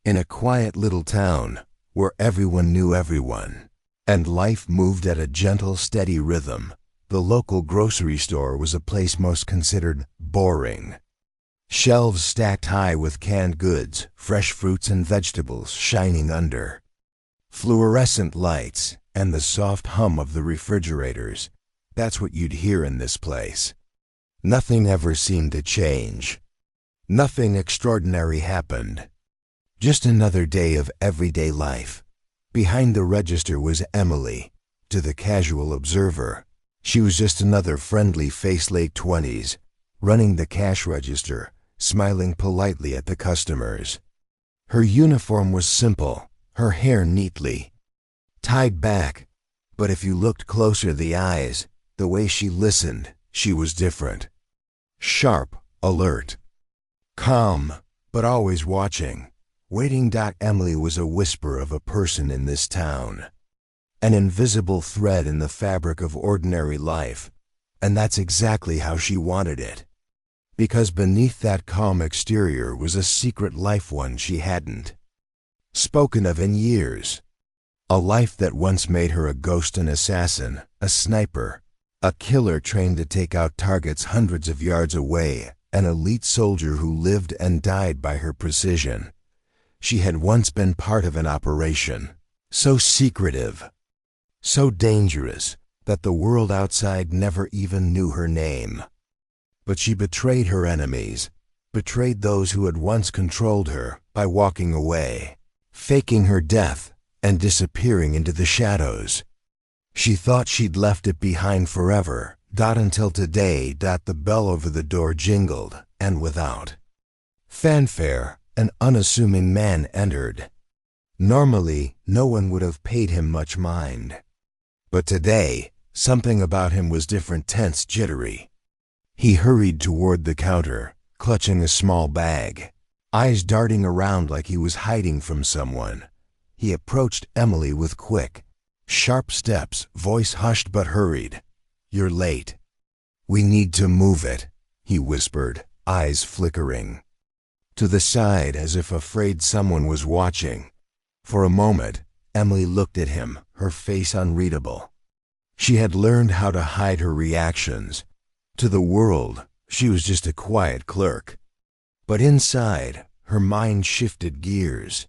In a quiet little town where everyone knew everyone, and life moved at a gentle, steady rhythm, the local grocery store was a place most considered boring. Shelves stacked high with canned goods, fresh fruits and vegetables shining under. Fluorescent lights and the soft hum of the refrigerators, that's what you'd hear in this place. Nothing ever seemed to change. Nothing extraordinary happened. Just another day of everyday life. Behind the register was Emily. To the casual observer, she was just another friendly face, late 20s, running the cash register, smiling politely at the customers. Her uniform was simple, her hair neatly tied back, but if you looked closer, the eyes, the way she listened, she was different. Sharp, alert, calm, but always watching, waiting. Emily was a whisper of a person in this town, an invisible thread in the fabric of ordinary life, and that's exactly how she wanted it. Because beneath that calm exterior was a secret life, one she hadn't spoken of in years. A life that once made her a ghost, an assassin, a sniper, a killer trained to take out targets hundreds of yards away, an elite soldier who lived and died by her precision. She had once been part of an operation, so secretive, so dangerous, that the world outside never even knew her name. But she betrayed her enemies, betrayed those who had once controlled her, by walking away, faking her death, and disappearing into the shadows. She thought she'd left it behind forever, until today. The bell over the door jingled, and without fanfare, an unassuming man entered. Normally, no one would have paid him much mind. But today, something about him was different, tense, jittery. He hurried toward the counter, clutching a small bag, eyes darting around like he was hiding from someone. He approached Emily with quick, sharp steps, voice hushed but hurried. "You're late. We need to move it," he whispered, eyes flickering to the side as if afraid someone was watching. For a moment, Emily looked at him, her face unreadable. She had learned how to hide her reactions. To the world, she was just a quiet clerk. But inside, her mind shifted gears.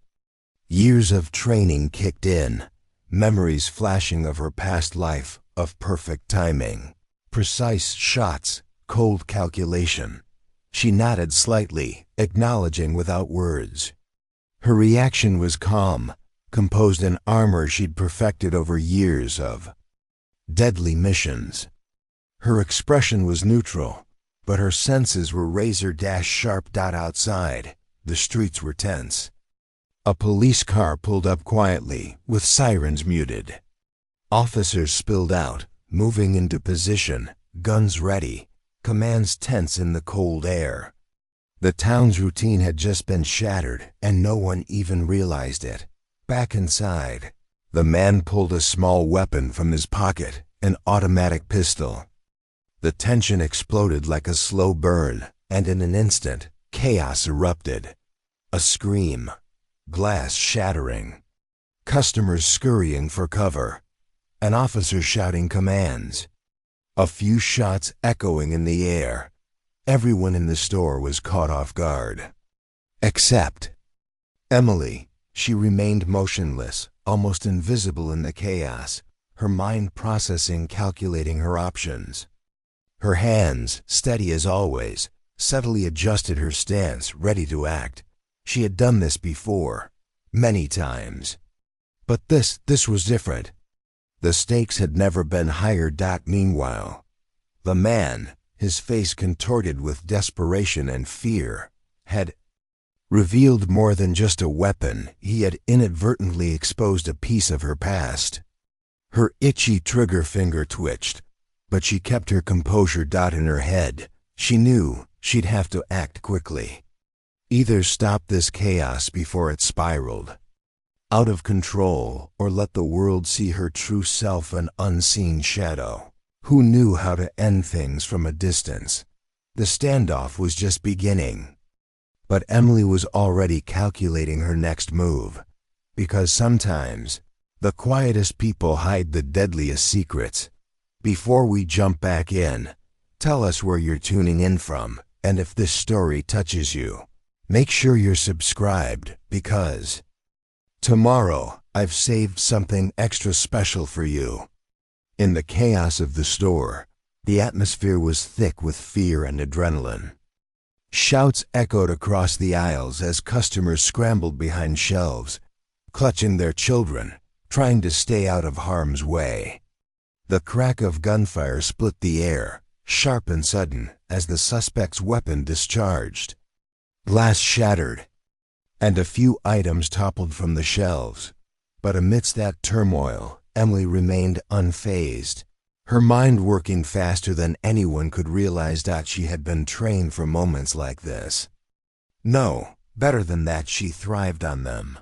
Years of training kicked in, memories flashing of her past life, of perfect timing, precise shots, cold calculation. She nodded slightly, acknowledging without words. Her reaction was calm, composed, in armor she'd perfected over years of deadly missions. Her expression was neutral, but her senses were razor-sharp. Outside, the streets were tense. A police car pulled up quietly, with sirens muted. Officers spilled out, moving into position, guns ready, commands tense in the cold air. The town's routine had just been shattered, and no one even realized it. Back inside, the man pulled a small weapon from his pocket, an automatic pistol. The tension exploded like a slow burn, and in an instant, chaos erupted. A scream, glass shattering, customers scurrying for cover, an officer shouting commands. A few shots echoing in the air. Everyone in the store was caught off guard. Except Emily. She remained motionless, almost invisible in the chaos, her mind processing, calculating her options. Her hands, steady as always, subtly adjusted her stance, ready to act. She had done this before, many times. But this was different. The stakes had never been higher. Meanwhile, the man, his face contorted with desperation and fear, had revealed more than just a weapon. He had inadvertently exposed a piece of her past. Her itchy trigger finger twitched, but she kept her composure. In her head, she knew she'd have to act quickly. Either stop this chaos before it spiraled out of control, or let the world see her true self, an unseen shadow who knew how to end things from a distance. The standoff was just beginning. But Emily was already calculating her next move, because sometimes the quietest people hide the deadliest secrets. Before we jump back in, tell us where you're tuning in from, and if this story touches you, make sure you're subscribed, because tomorrow I've saved something extra special for you. In the chaos of the store, the atmosphere was thick with fear and adrenaline. Shouts echoed across the aisles as customers scrambled behind shelves, clutching their children, trying to stay out of harm's way. The crack of gunfire split the air, sharp and sudden, as the suspect's weapon discharged. Glass shattered, and a few items toppled from the shelves. But amidst that turmoil, Emily remained unfazed, her mind working faster than anyone could realize that she had been trained for moments like this. No, better than that, she thrived on them.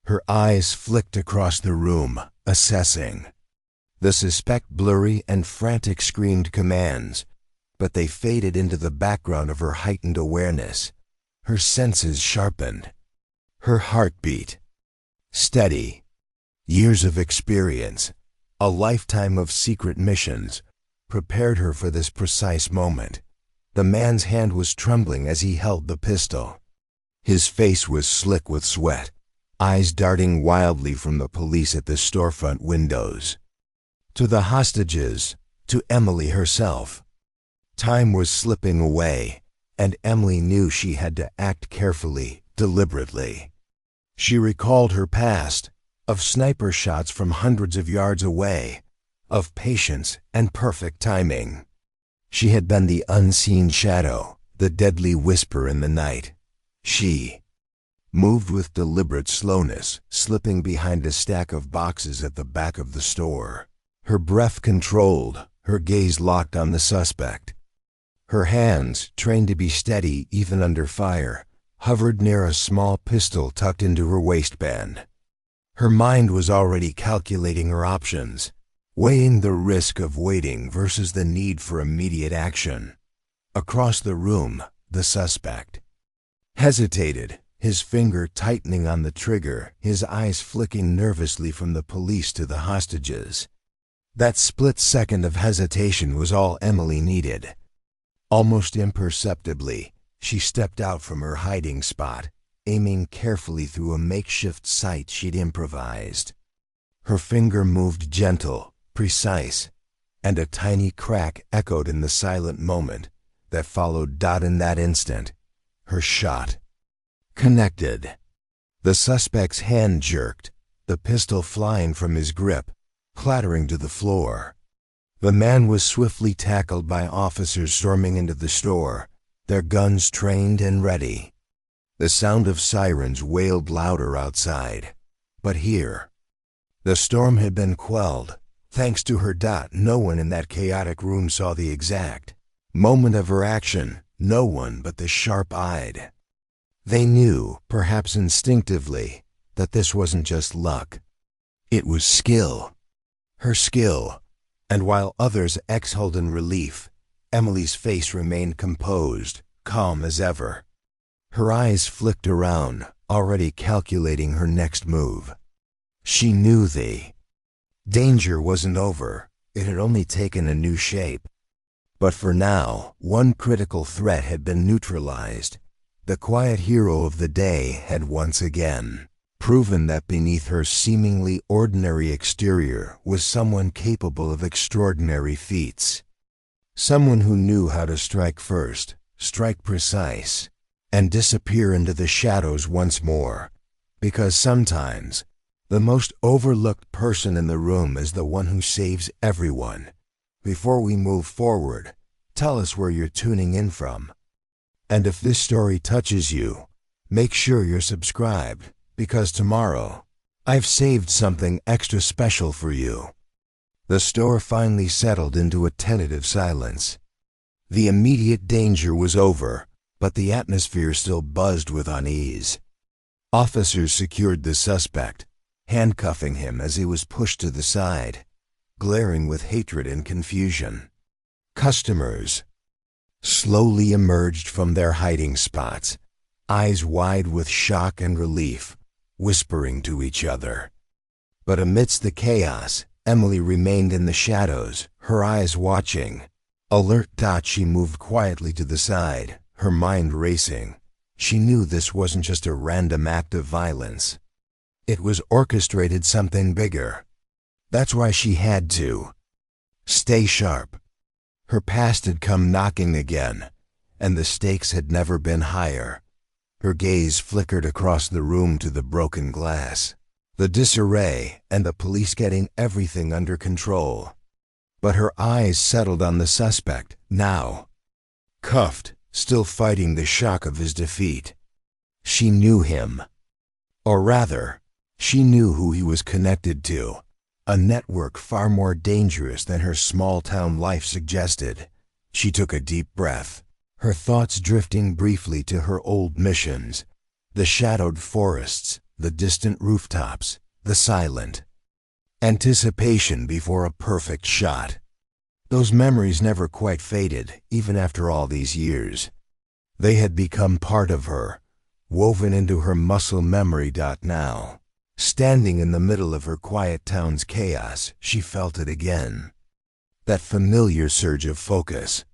Her eyes flicked across the room, assessing. The suspect blurry and frantic screamed commands, but they faded into the background of her heightened awareness. Her senses sharpened. Her heartbeat steady. Years of experience, a lifetime of secret missions, prepared her for this precise moment. The man's hand was trembling as he held the pistol. His face was slick with sweat, eyes darting wildly from the police at the storefront windows to the hostages, to Emily herself. Time was slipping away, and Emily knew she had to act carefully, deliberately. She recalled her past, of sniper shots from hundreds of yards away, of patience and perfect timing. She had been the unseen shadow, the deadly whisper in the night. She moved with deliberate slowness, slipping behind a stack of boxes at the back of the store. Her breath controlled, her gaze locked on the suspect. Her hands, trained to be steady even under fire, hovered near a small pistol tucked into her waistband. Her mind was already calculating her options, weighing the risk of waiting versus the need for immediate action. Across the room, the suspect hesitated, his finger tightening on the trigger, his eyes flicking nervously from the police to the hostages. That split second of hesitation was all Emily needed. Almost imperceptibly, she stepped out from her hiding spot, aiming carefully through a makeshift sight she'd improvised. Her finger moved gentle, precise, and a tiny crack echoed in the silent moment that followed. In that instant, her shot connected. The suspect's hand jerked, the pistol flying from his grip, clattering to the floor. The man was swiftly tackled by officers storming into the store, their guns trained and ready. The sound of sirens wailed louder outside. But here, the storm had been quelled, thanks to her. No one in that chaotic room saw the exact moment of her action, no one but the sharp-eyed. They knew, perhaps instinctively, that this wasn't just luck. It was skill. Her skill. And while others exhaled in relief, Emily's face remained composed, calm as ever. Her eyes flicked around, already calculating her next move. She knew the danger wasn't over, it had only taken a new shape. But for now, one critical threat had been neutralized. The quiet hero of the day had once again proven that beneath her seemingly ordinary exterior was someone capable of extraordinary feats. Someone who knew how to strike first, strike precise, and disappear into the shadows once more, because sometimes the most overlooked person in the room is the one who saves everyone. Before we move forward, tell us where you're tuning in from. And if this story touches you, make sure you're subscribed, because tomorrow, I've saved something extra special for you. The store finally settled into a tentative silence. The immediate danger was over, but the atmosphere still buzzed with unease. Officers secured the suspect, handcuffing him as he was pushed to the side, glaring with hatred and confusion. Customers slowly emerged from their hiding spots, eyes wide with shock and relief, whispering to each other. But amidst the chaos, Emily remained in the shadows, her eyes watching. Alert. She moved quietly to the side, her mind racing. She knew this wasn't just a random act of violence. It was orchestrated, something bigger. That's why she had to stay sharp. Her past had come knocking again, and the stakes had never been higher. Her gaze flickered across the room to the broken glass, the disarray, and the police getting everything under control. But her eyes settled on the suspect, now cuffed, still fighting the shock of his defeat. She knew him. Or rather, she knew who he was connected to, a network far more dangerous than her small-town life suggested. She took a deep breath, her thoughts drifting briefly to her old missions, the shadowed forests, the distant rooftops, the silent anticipation before a perfect shot. Those memories never quite faded, even after all these years. They had become part of her, woven into her muscle memory. Now, standing in the middle of her quiet town's chaos, she felt it again. That familiar surge of focus.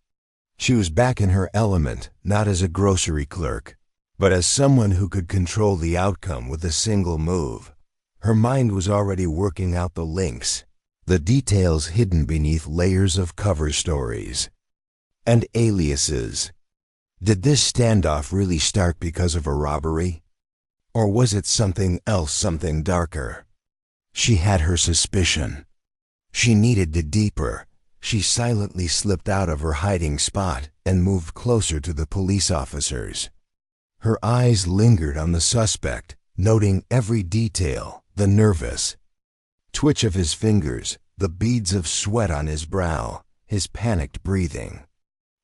She was back in her element, not as a grocery clerk, but as someone who could control the outcome with a single move. Her mind was already working out the links, the details hidden beneath layers of cover stories and aliases. Did this standoff really start because of a robbery? Or was it something else, something darker? She had her suspicion. She needed to deeper. She silently slipped out of her hiding spot and moved closer to the police officers. Her eyes lingered on the suspect, noting every detail, the nervous twitch of his fingers, the beads of sweat on his brow, his panicked breathing.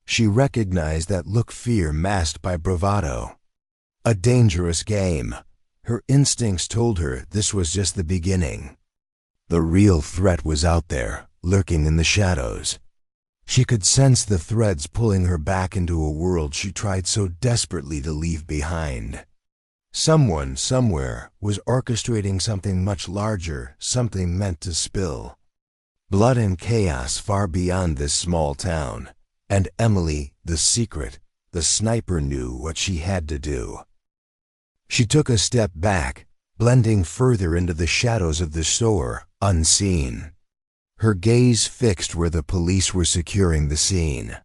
She recognized that look, fear masked by bravado. A dangerous game. Her instincts told her this was just the beginning. The real threat was out there, lurking in the shadows. She could sense the threads pulling her back into a world she tried so desperately to leave behind. Someone, somewhere, was orchestrating something much larger, something meant to spill blood and chaos far beyond this small town. And Emily, the secret, the sniper, knew what she had to do. She took a step back, blending further into the shadows of the store, unseen. Her gaze fixed where the police were securing the scene.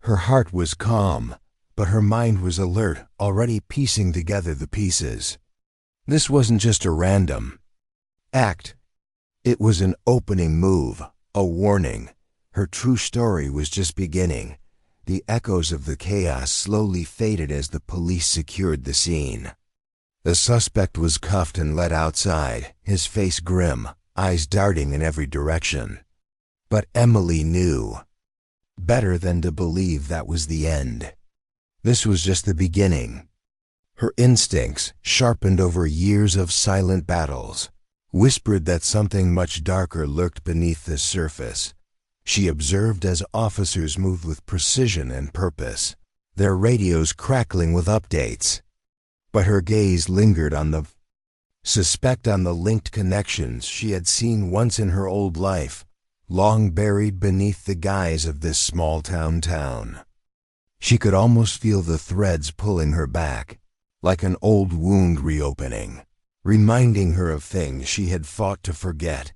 Her heart was calm, but her mind was alert, already piecing together the pieces. This wasn't just a random act. It was an opening move, a warning. Her true story was just beginning. The echoes of the chaos slowly faded as the police secured the scene. The suspect was cuffed and led outside, his face grim, eyes darting in every direction. But Emily knew better than to believe that was the end. This was just the beginning. Her instincts, sharpened over years of silent battles, whispered that something much darker lurked beneath the surface. She observed as officers moved with precision and purpose, their radios crackling with updates. But her gaze lingered on the suspect, on the linked connections she had seen once in her old life, long buried beneath the guise of this small-town town. She could almost feel the threads pulling her back, like an old wound reopening, reminding her of things she had fought to forget.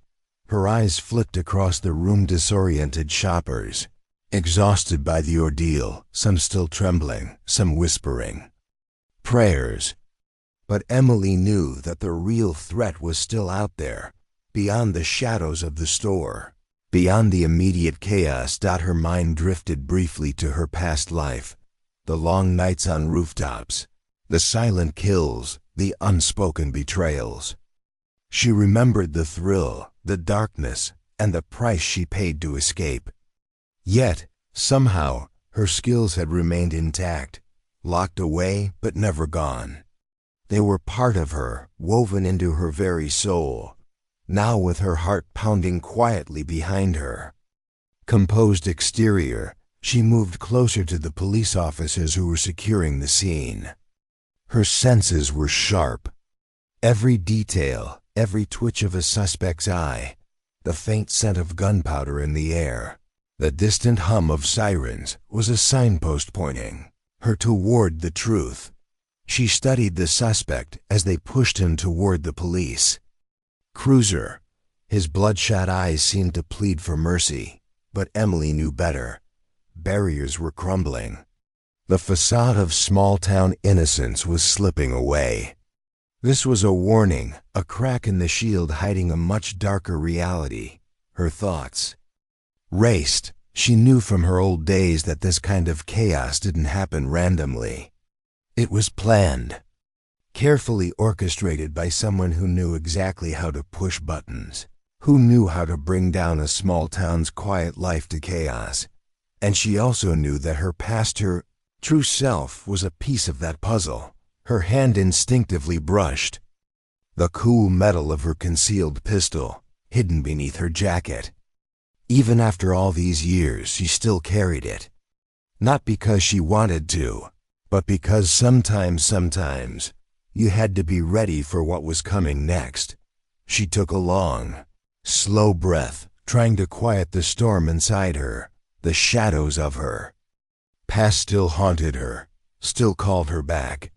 Her eyes flicked across the room, disoriented shoppers, exhausted by the ordeal, some still trembling, some whispering prayers. But Emily knew that the real threat was still out there, beyond the shadows of the store, beyond the immediate chaos. Her mind drifted briefly to her past life, the long nights on rooftops, the silent kills, the unspoken betrayals. She remembered the thrill, the darkness, and the price she paid to escape. Yet, somehow, her skills had remained intact, locked away but never gone. They were part of her, woven into her very soul. Now, with her heart pounding quietly behind her composed exterior, she moved closer to the police officers who were securing the scene. Her senses were sharp. Every detail, every twitch of a suspect's eye, the faint scent of gunpowder in the air, the distant hum of sirens was a signpost pointing her toward the truth. She studied the suspect as they pushed him toward the police cruiser. His bloodshot eyes seemed to plead for mercy, but Emily knew better. Barriers were crumbling. The facade of small-town innocence was slipping away. This was a warning, a crack in the shield hiding a much darker reality. Her thoughts raced. She knew from her old days that this kind of chaos didn't happen randomly. It was planned, carefully orchestrated by someone who knew exactly how to push buttons, who knew how to bring down a small town's quiet life to chaos. And she also knew that her past, her true self, was a piece of that puzzle. Her hand instinctively brushed the cool metal of her concealed pistol, hidden beneath her jacket. Even after all these years, she still carried it. Not because she wanted to, but because sometimes, you had to be ready for what was coming next. She took a long, slow breath, trying to quiet the storm inside her, the shadows of her past still haunted her, still called her back.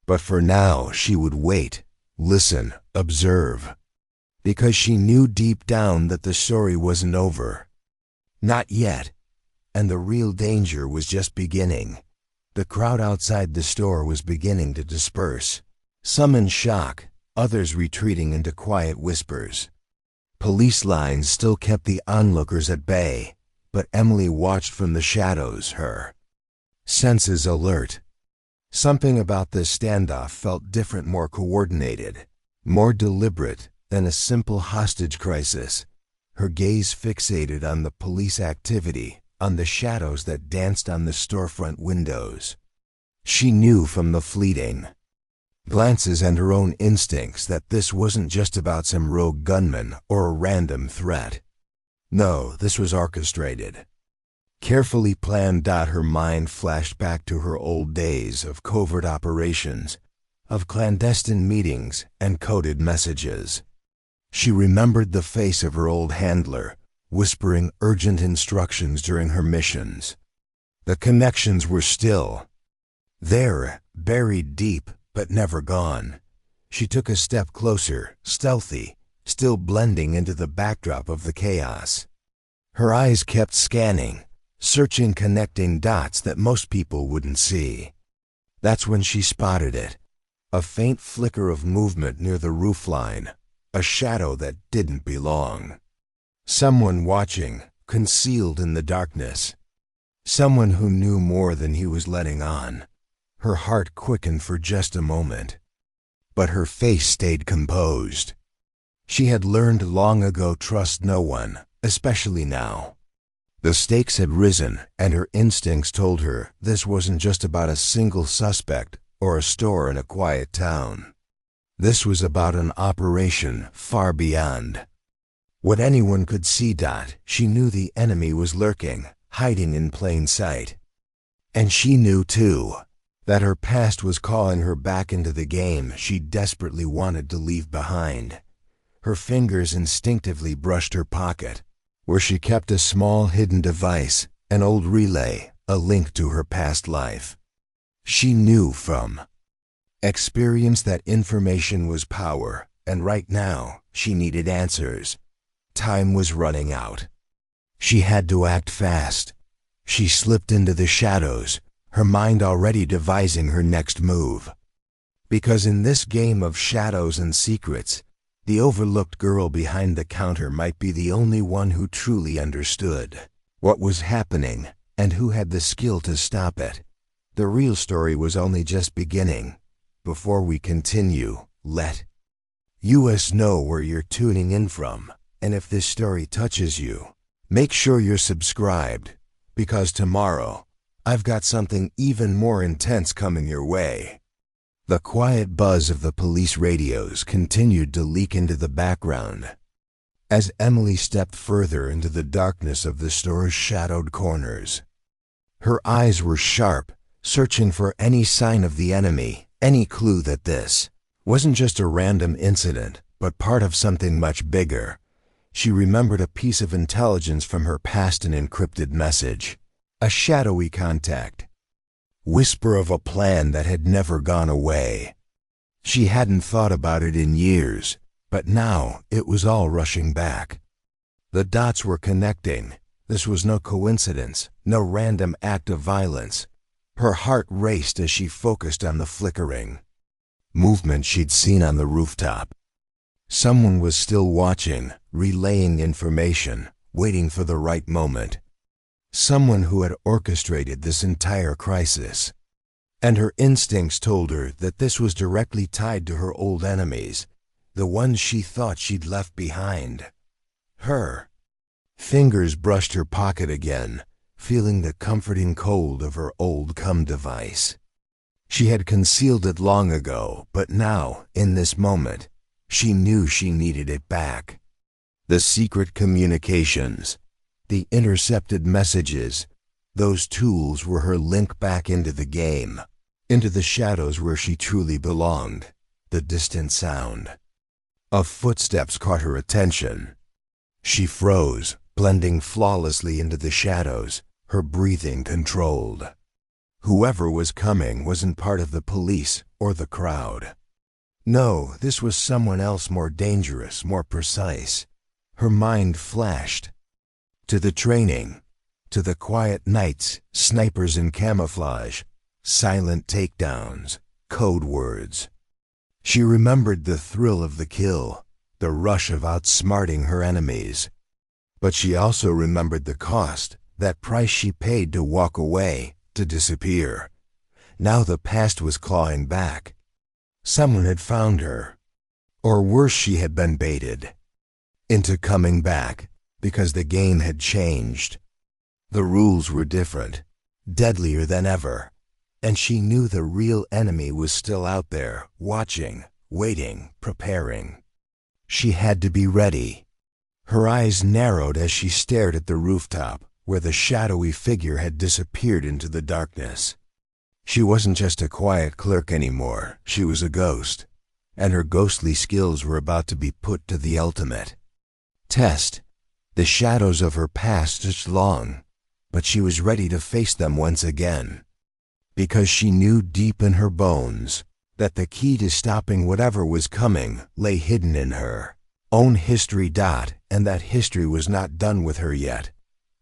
But for now, she would wait, listen, observe. Because she knew deep down that the story wasn't over. Not yet. And the real danger was just beginning. The crowd outside the store was beginning to disperse. Some in shock, others retreating into quiet whispers. Police lines still kept the onlookers at bay, but Emily watched from the shadows, her senses alert. Something about this standoff felt different, more coordinated, more deliberate than a simple hostage crisis. Her gaze fixated on the police activity, on the shadows that danced on the storefront windows. She knew from the fleeting glances and her own instincts that this wasn't just about some rogue gunman or a random threat. No, this was orchestrated, carefully planned. Her mind flashed back to her old days of covert operations, of clandestine meetings and coded messages. She remembered the face of her old handler, whispering urgent instructions during her missions. The connections were still there, buried deep, but never gone. She took a step closer, stealthy, still blending into the backdrop of the chaos. Her eyes kept scanning, searching, connecting dots that most people wouldn't see. That's when she spotted it. A faint flicker of movement near the roofline, a shadow that didn't belong. Someone watching, concealed in the darkness. Someone who knew more than he was letting on. Her heart quickened for just a moment. But her face stayed composed. She had learned long ago, trust no one, especially now. The stakes had risen, and her instincts told her this wasn't just about a single suspect or a store in a quiet town. This was about an operation far beyond what anyone could see. She knew the enemy was lurking, hiding in plain sight. And she knew, too, that her past was calling her back into the game she desperately wanted to leave behind. Her fingers instinctively brushed her pocket, where she kept a small hidden device, an old relay, a link to her past life. She knew from experience that information was power, and right now she needed answers. Time was running out. She had to act fast. She slipped into the shadows, her mind already devising her next move. Because in this game of shadows and secrets, the overlooked girl behind the counter might be the only one who truly understood what was happening and who had the skill to stop it. The real story was only just beginning. Before we continue, let us know where you're tuning in from, and if this story touches you, make sure you're subscribed, because tomorrow, I've got something even more intense coming your way. The quiet buzz of the police radios continued to leak into the background as Emily stepped further into the darkness of the store's shadowed corners. Her eyes were sharp, searching for any sign of the enemy, Any clue that this wasn't just a random incident, but part of something much bigger. She remembered a piece of intelligence from her past, an encrypted message, a shadowy contact, whisper of a plan that had never gone away. She hadn't thought about it in years, but now it was all rushing back. The dots were connecting. This was no coincidence, no random act of violence. Her heart raced as she focused on the flickering movement she'd seen on the rooftop. Someone was still watching, relaying information, waiting for the right moment. Someone who had orchestrated this entire crisis. And her instincts told her that this was directly tied to her old enemies, the ones she thought she'd left behind. Her fingers brushed her pocket again, feeling the comforting cold of her old cum device. She had concealed it long ago, but now, in this moment, she knew she needed it back. The secret communications, the intercepted messages, those tools were her link back into the game, into the shadows where she truly belonged. The distant sound of footsteps caught her attention. She froze, blending flawlessly into the shadows, her breathing controlled. Whoever was coming wasn't part of the police or the crowd. No, this was someone else, more dangerous, more precise. Her mind flashed to the training, to the quiet nights, snipers in camouflage, silent takedowns, code words. She remembered the thrill of the kill, the rush of outsmarting her enemies. But she also remembered the cost, that price she paid to walk away, to disappear. Now the past was clawing back. Someone had found her. Or worse, she had been baited into coming back, because the game had changed. The rules were different, deadlier than ever. And she knew the real enemy was still out there, watching, waiting, preparing. She had to be ready. Her eyes narrowed as she stared at the rooftop, where the shadowy figure had disappeared into the darkness. She wasn't just a quiet clerk anymore, she was a ghost, and her ghostly skills were about to be put to the ultimate test. The shadows of her past stretched long, but she was ready to face them once again. Because she knew deep in her bones that the key to stopping whatever was coming lay hidden in her own history. And that history was not done with her yet.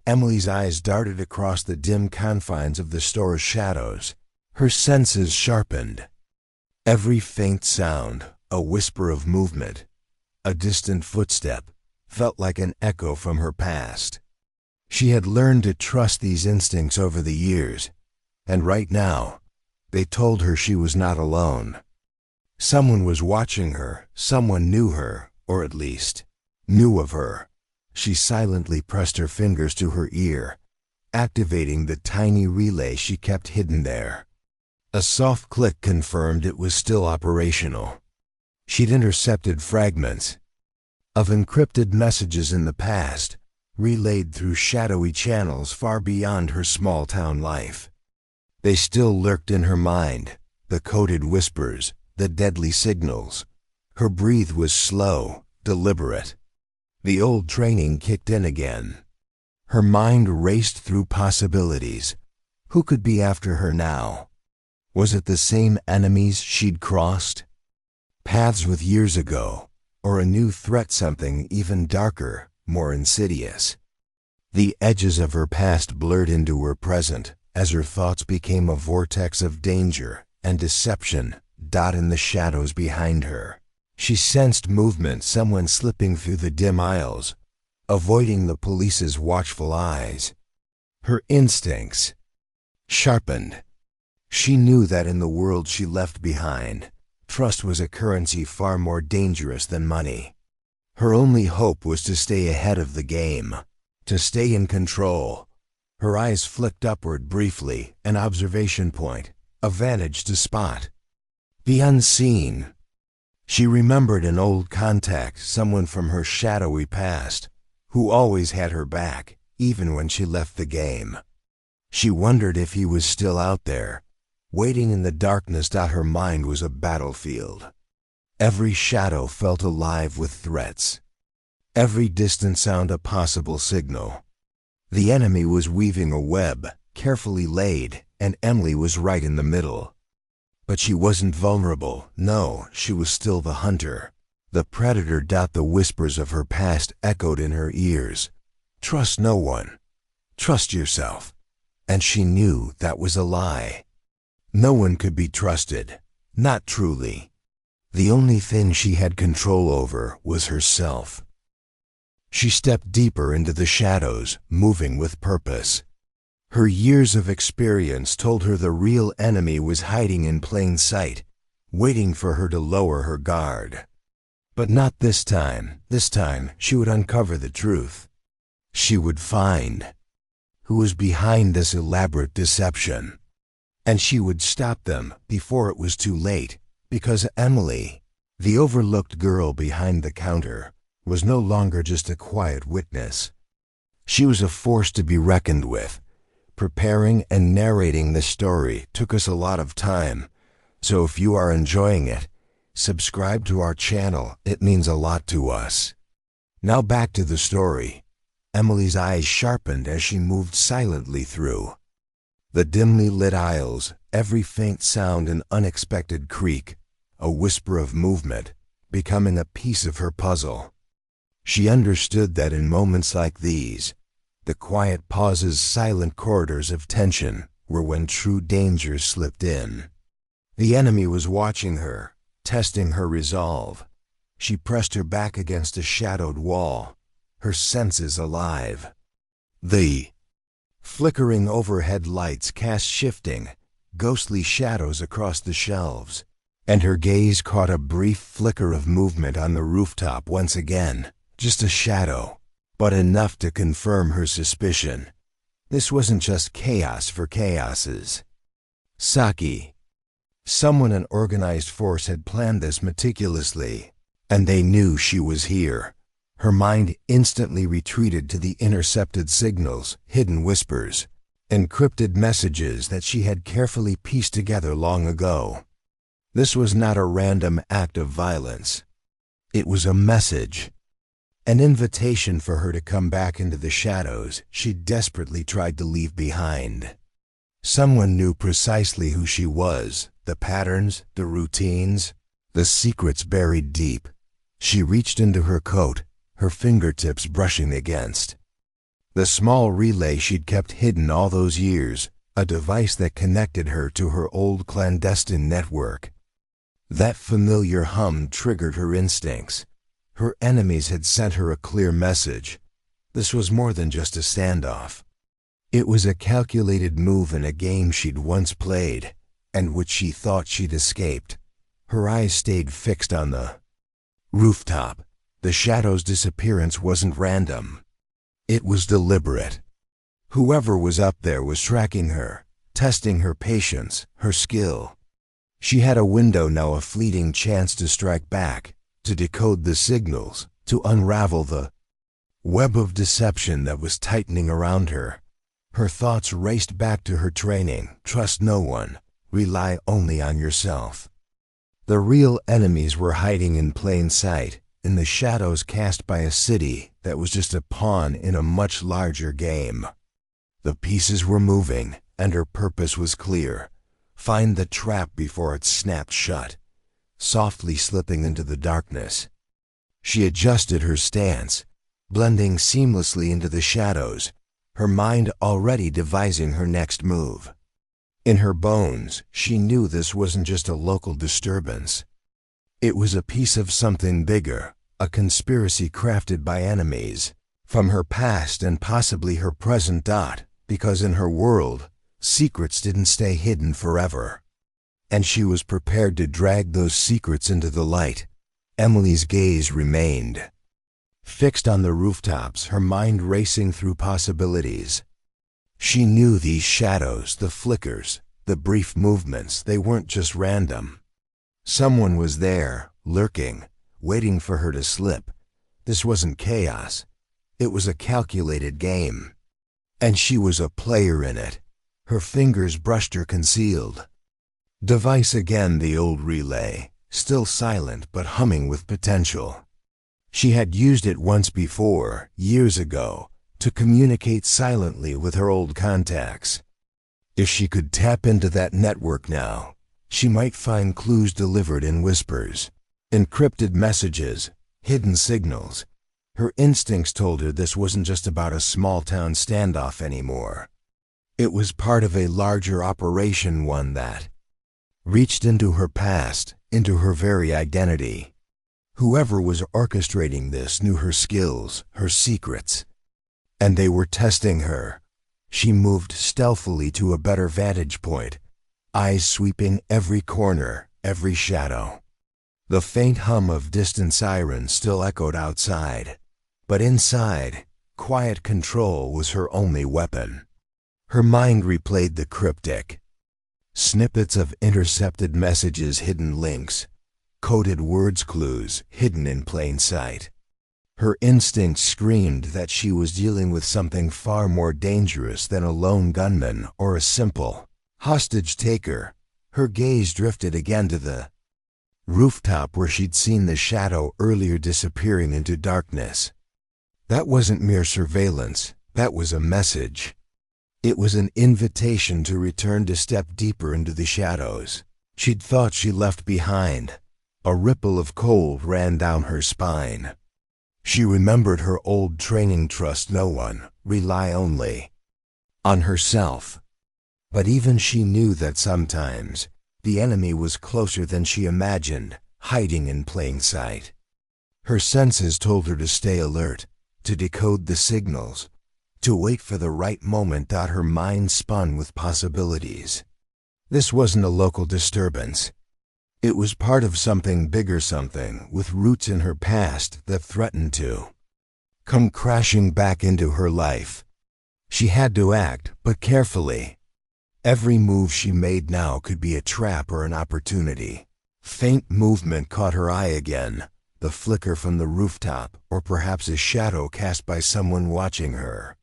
Emily's eyes darted across the dim confines of the store's shadows. Her senses sharpened. Every faint sound, a whisper of movement, a distant footstep, felt like an echo from her past. She had learned to trust these instincts over the years. And right now, they told her she was not alone. Someone was watching her, someone knew her, or at least, knew of her. She silently pressed her fingers to her ear, activating the tiny relay she kept hidden there. A soft click confirmed it was still operational. She'd intercepted fragments of encrypted messages in the past, relayed through shadowy channels far beyond her small-town life. They still lurked in her mind, the coded whispers, the deadly signals. Her breath was slow, deliberate. The old training kicked in again. Her mind raced through possibilities. Who could be after her now? Was it the same enemies she'd crossed? Paths with years ago, or a new threat, something even darker, more insidious? The edges of her past blurred into her present, as her thoughts became a vortex of danger and deception, in the shadows behind her. She sensed movement, someone slipping through the dim aisles, avoiding the police's watchful eyes. Her instincts sharpened. She knew that in the world she left behind, trust was a currency far more dangerous than money. Her only hope was to stay ahead of the game, to stay in control. Her eyes flicked upward briefly, an observation point, a vantage to spot the unseen. She remembered an old contact, someone from her shadowy past, who always had her back, even when she left the game. She wondered if he was still out there, waiting in the darkness. Her mind was a battlefield. Every shadow felt alive with threats. Every distant sound a possible signal. The enemy was weaving a web, carefully laid, and Emily was right in the middle. But she wasn't vulnerable. No, she was still the hunter, the predator. The whispers of her past echoed in her ears. Trust no one. Trust yourself. And she knew that was a lie. No one could be trusted. Not truly. The only thing she had control over was herself. She stepped deeper into the shadows, moving with purpose. Her years of experience told her the real enemy was hiding in plain sight, waiting for her to lower her guard. But not this time. This time, she would uncover the truth. She would find who was behind this elaborate deception. And she would stop them before it was too late, because Emily, the overlooked girl behind the counter, was no longer just a quiet witness. She was a force to be reckoned with. Preparing and narrating this story took us a lot of time, so if you are enjoying it, subscribe to our channel. It means a lot to us. Now back to the story. Emily's eyes sharpened as she moved silently through the dimly lit aisles, every faint sound an unexpected creak, a whisper of movement, becoming a piece of her puzzle. She understood that in moments like these, the quiet pauses, silent corridors of tension, were when true danger slipped in. The enemy was watching her, testing her resolve. She pressed her back against a shadowed wall, her senses alive. The flickering overhead lights cast shifting, ghostly shadows across the shelves, and her gaze caught a brief flicker of movement on the rooftop once again. Just a shadow, but enough to confirm her suspicion. This wasn't just chaos for chaos's sake. Someone, an organized force, had planned this meticulously, and they knew she was here. Her mind instantly retreated to the intercepted signals, hidden whispers, encrypted messages that she had carefully pieced together long ago. This was not a random act of violence. It was a message. An invitation for her to come back into the shadows she desperately tried to leave behind. Someone knew precisely who she was, the patterns, the routines, the secrets buried deep. She reached into her coat, her fingertips brushing against the small relay she'd kept hidden all those years, a device that connected her to her old clandestine network. That familiar hum triggered her instincts. Her enemies had sent her a clear message. This was more than just a standoff. It was a calculated move in a game she'd once played, and which she thought she'd escaped. Her eyes stayed fixed on the rooftop. The shadow's disappearance wasn't random. It was deliberate. Whoever was up there was tracking her, testing her patience, her skill. She had a window now, a fleeting chance to strike back, to decode the signals, to unravel the web of deception that was tightening around her. Her thoughts raced back to her training. Trust no one. Rely only on yourself. The real enemies were hiding in plain sight, in the shadows cast by a city that was just a pawn in a much larger game. The pieces were moving, and her purpose was clear. Find the trap before it snapped shut. Softly slipping into the darkness, she adjusted her stance, blending seamlessly into the shadows, her mind already devising her next move. In her bones, she knew this wasn't just a local disturbance. It was a piece of something bigger, a conspiracy crafted by enemies, from her past and possibly her present. Because in her world, secrets didn't stay hidden forever. And she was prepared to drag those secrets into the light. Emily's gaze remained fixed on the rooftops, her mind racing through possibilities. She knew these shadows, the flickers, the brief movements, they weren't just random. Someone was there, lurking, waiting for her to slip. This wasn't chaos. It was a calculated game. And she was a player in it. Her fingers brushed her concealed Device again, the old relay, still silent but humming with potential. She had used it once before, years ago, to communicate silently with her old contacts. If she could tap into that network now, she might find clues delivered in whispers, encrypted messages, hidden signals. Her instincts told her this wasn't just about a small-town standoff anymore. It was part of a larger operation, one that reached into her past, into her very identity. Whoever was orchestrating this knew her skills, her secrets, and they were testing her. She moved stealthily to a better vantage point, eyes sweeping every corner, every shadow. The faint hum of distant sirens still echoed outside, but inside, quiet control was her only weapon. Her mind replayed the cryptic snippets of intercepted messages, hidden links, coded words, clues hidden in plain sight. Her instincts screamed that she was dealing with something far more dangerous than a lone gunman or a simple hostage taker. Her gaze drifted again to the rooftop where she'd seen the shadow earlier disappearing into darkness. That wasn't mere surveillance, that was a message. It was an invitation to return, to step deeper into the shadows she'd thought she left behind. A ripple of cold ran down her spine. She remembered her old training: trust no one, rely only on herself. But even she knew that sometimes the enemy was closer than she imagined, hiding in plain sight. Her senses told her to stay alert, to decode the signals, to wait for the right moment. Her mind spun with possibilities. This wasn't a local disturbance. It was part of something bigger, something with roots in her past that threatened to come crashing back into her life. She had to act, but carefully. Every move she made now could be a trap or an opportunity. Faint movement caught her eye again, the flicker from the rooftop, or perhaps a shadow cast by someone watching her.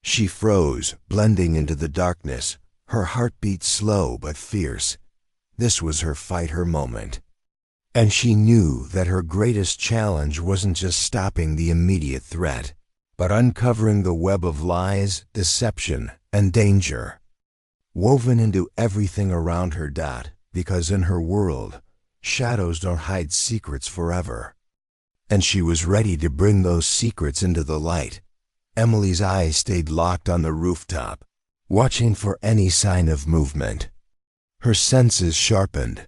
She froze, blending into the darkness, her heartbeat slow but fierce. This was her fight, her moment. And she knew that her greatest challenge wasn't just stopping the immediate threat, but uncovering the web of lies, deception, and danger woven into everything around her. Because in her world, shadows don't hide secrets forever. And she was ready to bring those secrets into the light. Emily's eyes stayed locked on the rooftop, watching for any sign of movement. Her senses sharpened,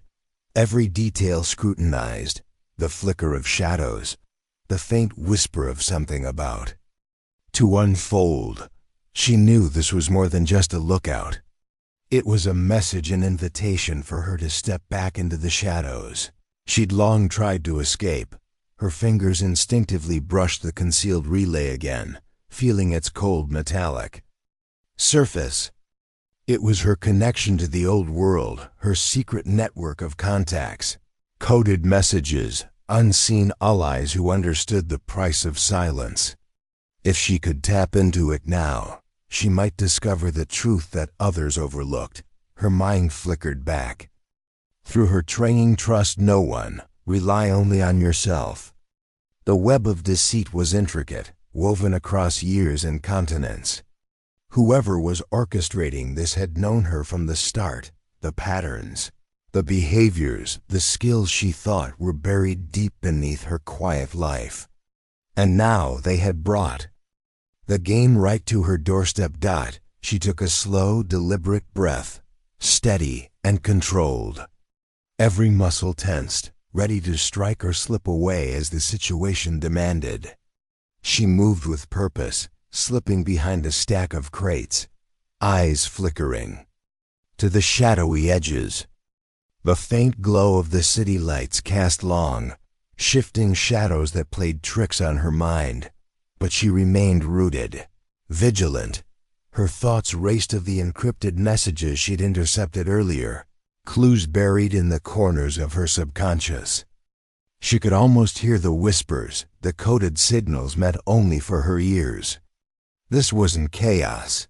every detail scrutinized, the flicker of shadows, the faint whisper of something about to unfold. She knew this was more than just a lookout. It was a message, an invitation for her to step back into the shadows. She'd long tried to escape. Her fingers instinctively brushed the concealed relay again, feeling its cold metallic surface. It was her connection to the old world, her secret network of contacts, coded messages, unseen allies who understood the price of silence. If she could tap into it now, she might discover the truth that others overlooked. Her mind flickered back. Through her training: trust no one, rely only on yourself. The web of deceit was intricate, woven across years and continents. Whoever was orchestrating this had known her from the start. The patterns, the behaviors, the skills she thought were buried deep beneath her quiet life. And now they had brought the game right to her doorstep. She took a slow, deliberate breath, steady and controlled. Every muscle tensed, ready to strike or slip away as the situation demanded. She moved with purpose, slipping behind a stack of crates, eyes flickering to the shadowy edges. The faint glow of the city lights cast long, shifting shadows that played tricks on her mind. But she remained rooted, vigilant. Her thoughts raced of the encrypted messages she'd intercepted earlier, clues buried in the corners of her subconscious. She could almost hear the whispers, the coded signals meant only for her ears. This wasn't chaos.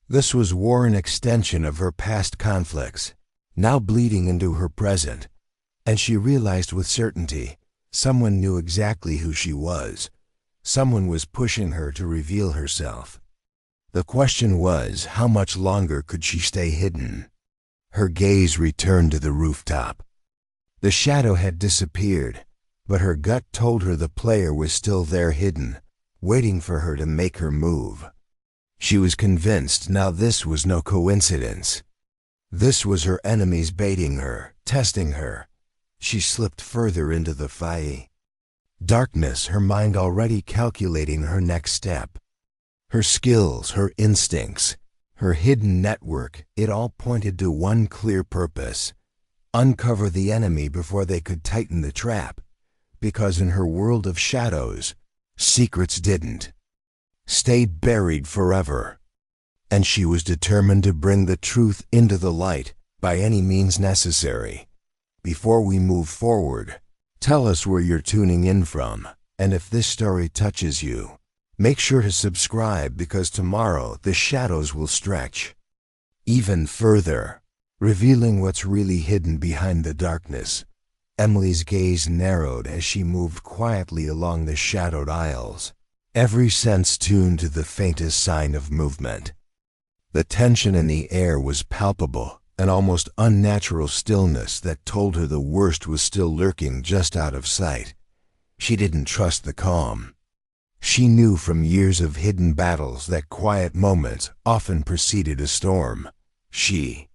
This was war, an extension of her past conflicts, now bleeding into her present, and she realized with certainty someone knew exactly who she was. Someone was pushing her to reveal herself. The question was, how much longer could she stay hidden? Her gaze returned to the rooftop. The shadow had disappeared, but her gut told her the player was still there hidden, waiting for her to make her move. She was convinced now this was no coincidence. This was her enemies baiting her, testing her. She slipped further into the fray. Darkness, her mind already calculating her next step. Her skills, her instincts, her hidden network, it all pointed to one clear purpose: uncover the enemy before they could tighten the trap, because in her world of shadows, secrets stayed buried forever. And she was determined to bring the truth into the light by any means necessary. Before we move forward, tell us where you're tuning in from, and if this story touches you, make sure to subscribe, because tomorrow the shadows will stretch even further, revealing what's really hidden behind the darkness. Emily's gaze narrowed as she moved quietly along the shadowed aisles, every sense tuned to the faintest sign of movement. The tension in the air was palpable, an almost unnatural stillness that told her the worst was still lurking just out of sight. She didn't trust the calm. She knew from years of hidden battles that quiet moments often preceded a storm. She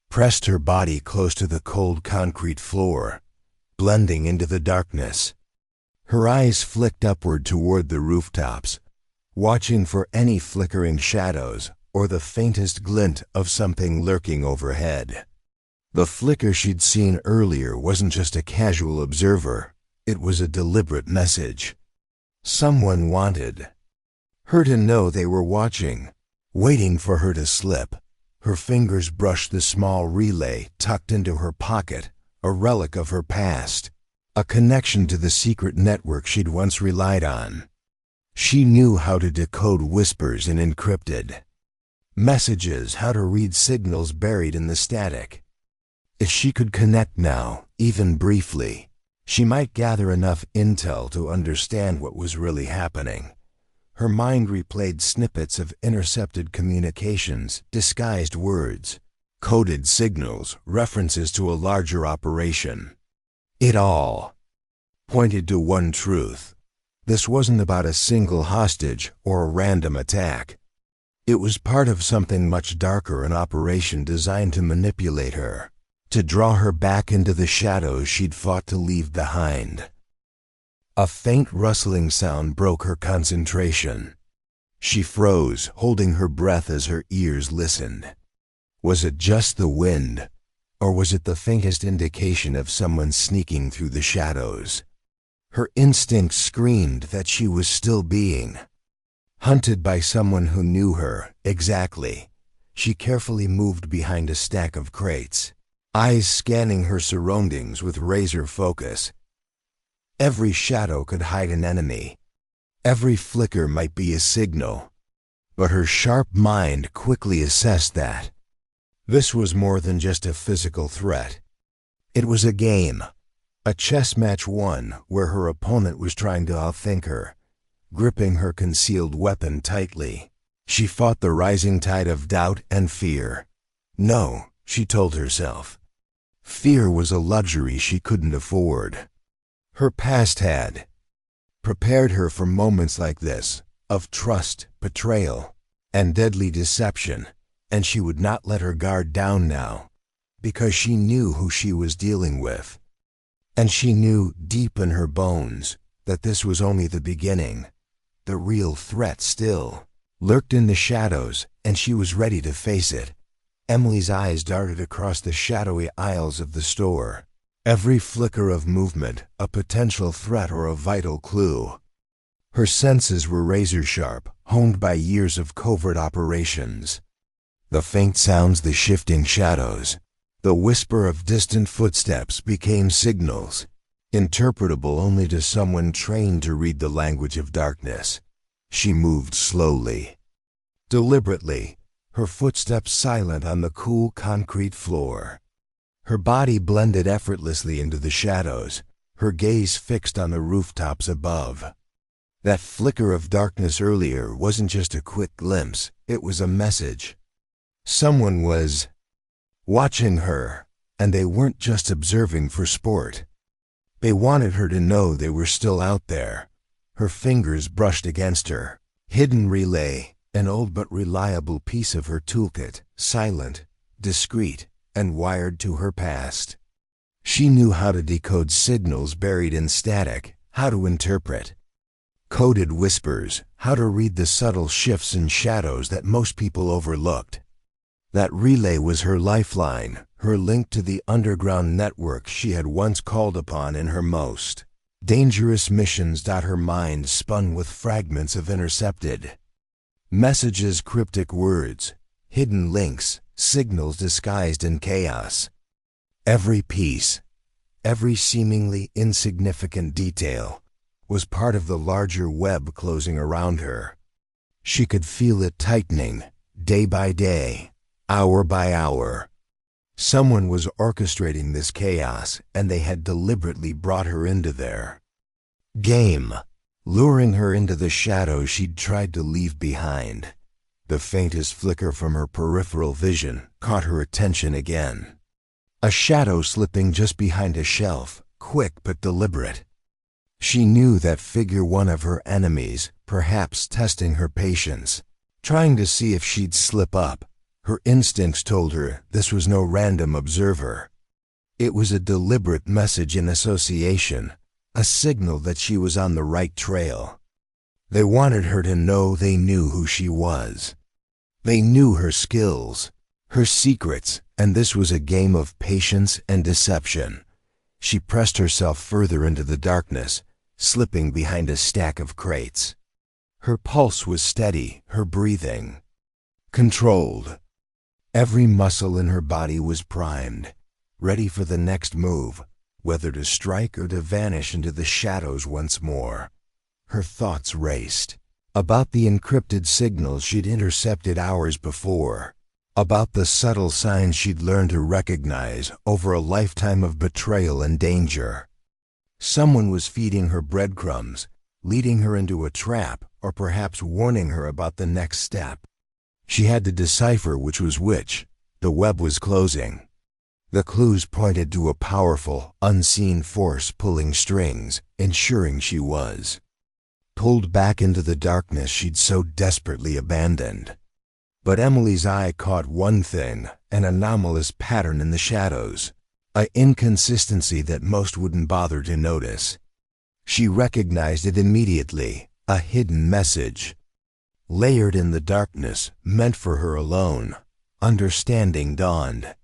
pressed her body close to the cold concrete floor, blending into the darkness. Her eyes flicked upward toward the rooftops, watching for any flickering shadows or the faintest glint of something lurking overhead. The flicker she'd seen earlier wasn't just a casual observer, it was a deliberate message. Someone wanted her to know they were watching, waiting for her to slip. Her fingers brushed the small relay tucked into her pocket, a relic of her past, a connection to the secret network she'd once relied on. She knew how to decode whispers in encrypted messages, how to read signals buried in the static. If she could connect now, even briefly, she might gather enough intel to understand what was really happening. Her mind replayed snippets of intercepted communications, disguised words, coded signals, references to a larger operation. It all pointed to one truth. This wasn't about a single hostage or a random attack. It was part of something much darker, an operation designed to manipulate her, to draw her back into the shadows she'd fought to leave behind. A faint rustling sound broke her concentration. She froze, holding her breath as her ears listened. Was it just the wind, or was it the faintest indication of someone sneaking through the shadows? Her instincts screamed that she was still being hunted by someone who knew her exactly. She carefully moved behind a stack of crates, eyes scanning her surroundings with razor focus. Every shadow could hide an enemy. Every flicker might be a signal. But her sharp mind quickly assessed that this was more than just a physical threat. It was a game, a chess match won where her opponent was trying to outthink her, gripping her concealed weapon tightly. She fought the rising tide of doubt and fear. No, she told herself. Fear was a luxury she couldn't afford. Her past had prepared her for moments like this, of trust, betrayal, and deadly deception, and she would not let her guard down now, because she knew who she was dealing with. And she knew deep in her bones that this was only the beginning. The real threat still lurked in the shadows, and she was ready to face it. Emily's eyes darted across the shadowy aisles of the store, every flicker of movement a potential threat or a vital clue. Her senses were razor-sharp, honed by years of covert operations. The faint sounds, the shifting shadows, the whisper of distant footsteps became signals, interpretable only to someone trained to read the language of darkness. She moved slowly, deliberately, her footsteps silent on the cool concrete floor. Her body blended effortlessly into the shadows, her gaze fixed on the rooftops above. That flicker of darkness earlier wasn't just a quick glimpse, it was a message. Someone was watching her, and they weren't just observing for sport. They wanted her to know they were still out there. Her fingers brushed against her hidden relay, an old but reliable piece of her toolkit, silent, discreet, and wired to her past. She knew how to decode signals buried in static, how to interpret coded whispers, how to read the subtle shifts and shadows that most people overlooked. That relay was her lifeline, her link to the underground network she had once called upon in her most dangerous missions. Her mind spun with fragments of intercepted messages, cryptic words, hidden links, signals disguised in chaos. Every piece, every seemingly insignificant detail, was part of the larger web closing around her. She could feel it tightening, day by day, hour by hour. Someone was orchestrating this chaos, and they had deliberately brought her into their game, luring her into the shadows she'd tried to leave behind. The faintest flicker from her peripheral vision caught her attention again. A shadow slipping just behind a shelf, quick but deliberate. She knew that figure, one of her enemies, perhaps testing her patience, trying to see if she'd slip up. Her instincts told her this was no random observer. It was a deliberate message in association, a signal that she was on the right trail. They wanted her to know they knew who she was. They knew her skills, her secrets, and this was a game of patience and deception. She pressed herself further into the darkness, slipping behind a stack of crates. Her pulse was steady, her breathing controlled. Every muscle in her body was primed, ready for the next move, whether to strike or to vanish into the shadows once more. Her thoughts raced about the encrypted signals she'd intercepted hours before, about the subtle signs she'd learned to recognize over a lifetime of betrayal and danger. Someone was feeding her breadcrumbs, leading her into a trap, or perhaps warning her about the next step. She had to decipher which was which. The web was closing. The clues pointed to a powerful, unseen force pulling strings, ensuring she was pulled back into the darkness she'd so desperately abandoned. But Emily's eye caught one thing, an anomalous pattern in the shadows, an inconsistency that most wouldn't bother to notice. She recognized it immediately, a hidden message, layered in the darkness, meant for her alone. Understanding dawned.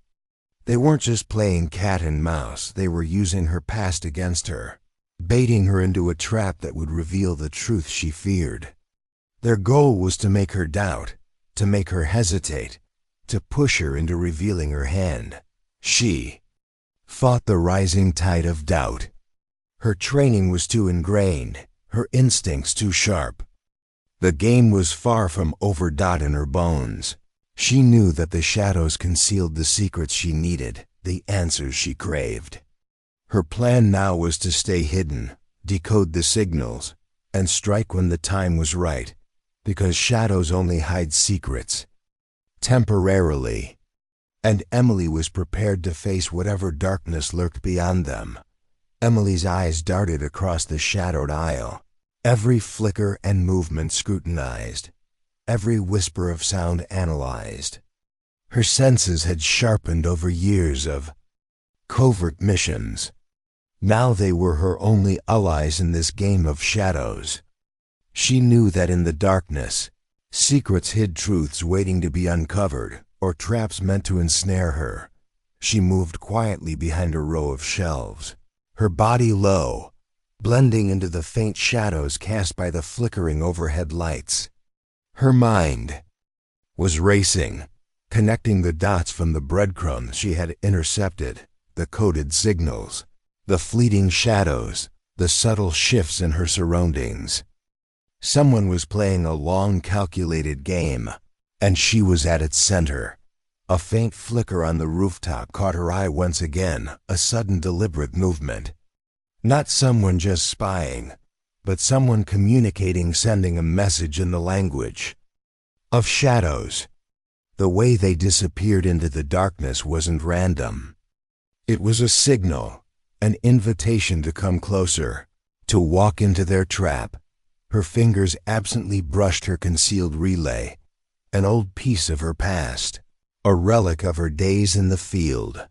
They weren't just playing cat and mouse, they were using her past against her, baiting her into a trap that would reveal the truth she feared. Their goal was to make her doubt, to make her hesitate, to push her into revealing her hand. She fought the rising tide of doubt. Her training was too ingrained, her instincts too sharp. The game was far from overdone in her bones. She knew that the shadows concealed the secrets she needed, the answers she craved. Her plan now was to stay hidden, decode the signals, and strike when the time was right, because shadows only hide secrets temporarily. And Emily was prepared to face whatever darkness lurked beyond them. Emily's eyes darted across the shadowed aisle, every flicker and movement scrutinized, every whisper of sound analyzed. Her senses had sharpened over years of covert missions. Now they were her only allies in this game of shadows. She knew that in the darkness, secrets hid truths waiting to be uncovered, or traps meant to ensnare her. She moved quietly behind a row of shelves, her body low, blending into the faint shadows cast by the flickering overhead lights. Her mind was racing, connecting the dots from the breadcrumbs she had intercepted, the coded signals, the fleeting shadows, the subtle shifts in her surroundings. Someone was playing a long, calculated game, and she was at its center. A faint flicker on the rooftop caught her eye once again, a sudden deliberate movement. Not someone just spying, but someone communicating, sending a message in the language of shadows. The way they disappeared into the darkness wasn't random. It was a signal, an invitation to come closer, to walk into their trap. Her fingers absently brushed her concealed relay, an old piece of her past, a relic of her days in the field.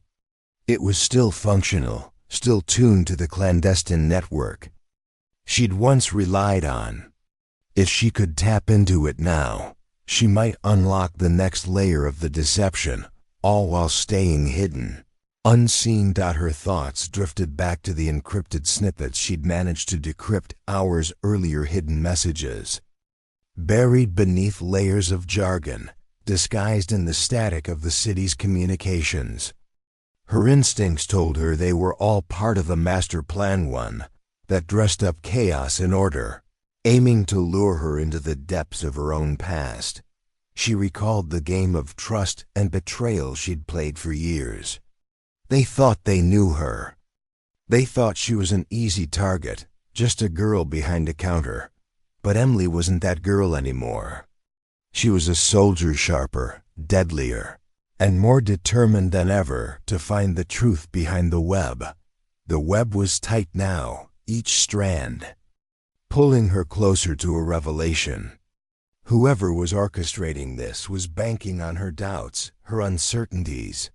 It was still functional, still tuned to the clandestine network she'd once relied on. If she could tap into it now, she might unlock the next layer of the deception, all while staying hidden, unseen. Her thoughts drifted back to the encrypted snippets she'd managed to decrypt hours earlier, hidden messages, buried beneath layers of jargon, disguised in the static of the city's communications. Her instincts told her they were all part of a master plan, one that dressed up chaos in order, aiming to lure her into the depths of her own past. She recalled the game of trust and betrayal she'd played for years. They thought they knew her. They thought she was an easy target, just a girl behind a counter. But Emily wasn't that girl anymore. She was a soldier, sharper, deadlier, and more determined than ever to find the truth behind the web. The web was tight now, each strand pulling her closer to a revelation. Whoever was orchestrating this was banking on her doubts, her uncertainties.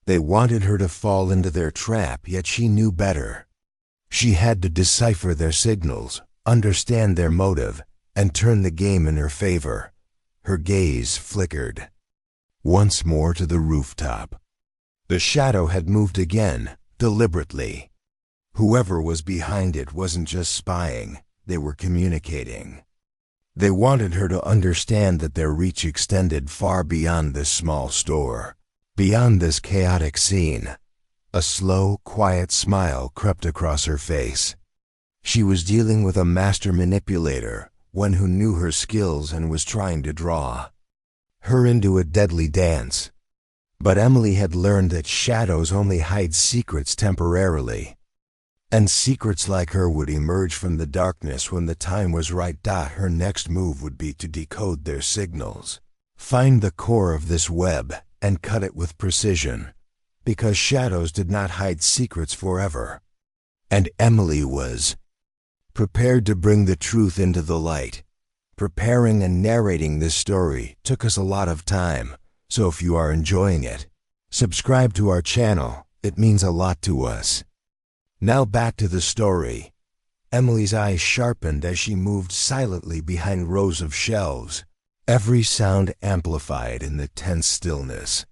They wanted her to fall into their trap, yet she knew better. She had to decipher their signals, understand their motive, and turn the game in her favor. Her gaze flickered once more to the rooftop. The shadow had moved again, deliberately. Whoever was behind it wasn't just spying, they were communicating. They wanted her to understand that their reach extended far beyond this small store, beyond this chaotic scene. A slow, quiet smile crept across her face. She was dealing with a master manipulator, one who knew her skills and was trying to draw her into a deadly dance. But Emily had learned that shadows only hide secrets temporarily, and secrets like her would emerge from the darkness when the time was right. Her next move would be to decode their signals, find the core of this web, and cut it with precision, because shadows did not hide secrets forever. And Emily was prepared to bring the truth into the light. Preparing and narrating this story took us a lot of time, so if you are enjoying it, subscribe to our channel. It means a lot to us. Now back to the story. Emily's eyes sharpened as she moved silently behind rows of shelves, every sound amplified in the tense stillness.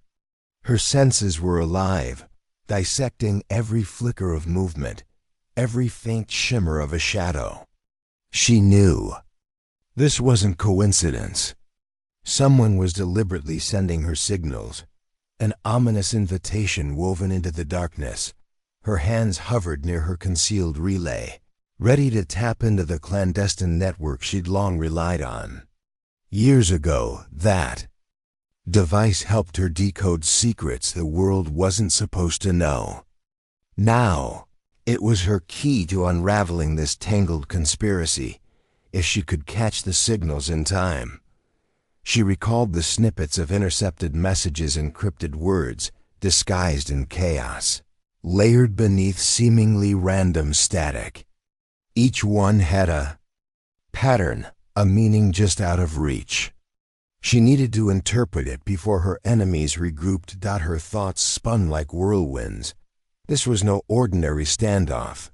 Her senses were alive, dissecting every flicker of movement, every faint shimmer of a shadow. She knew this wasn't coincidence. Someone was deliberately sending her signals, an ominous invitation woven into the darkness. Her hands hovered near her concealed relay, ready to tap into the clandestine network she'd long relied on. Years ago, that device helped her decode secrets the world wasn't supposed to know. Now, it was her key to unraveling this tangled conspiracy, if she could catch the signals in time. She recalled the snippets of intercepted messages, encrypted words, disguised in chaos, layered beneath seemingly random static. Each one had a pattern, a meaning just out of reach. She needed to interpret it before her enemies regrouped. Her thoughts spun like whirlwinds. This was no ordinary standoff.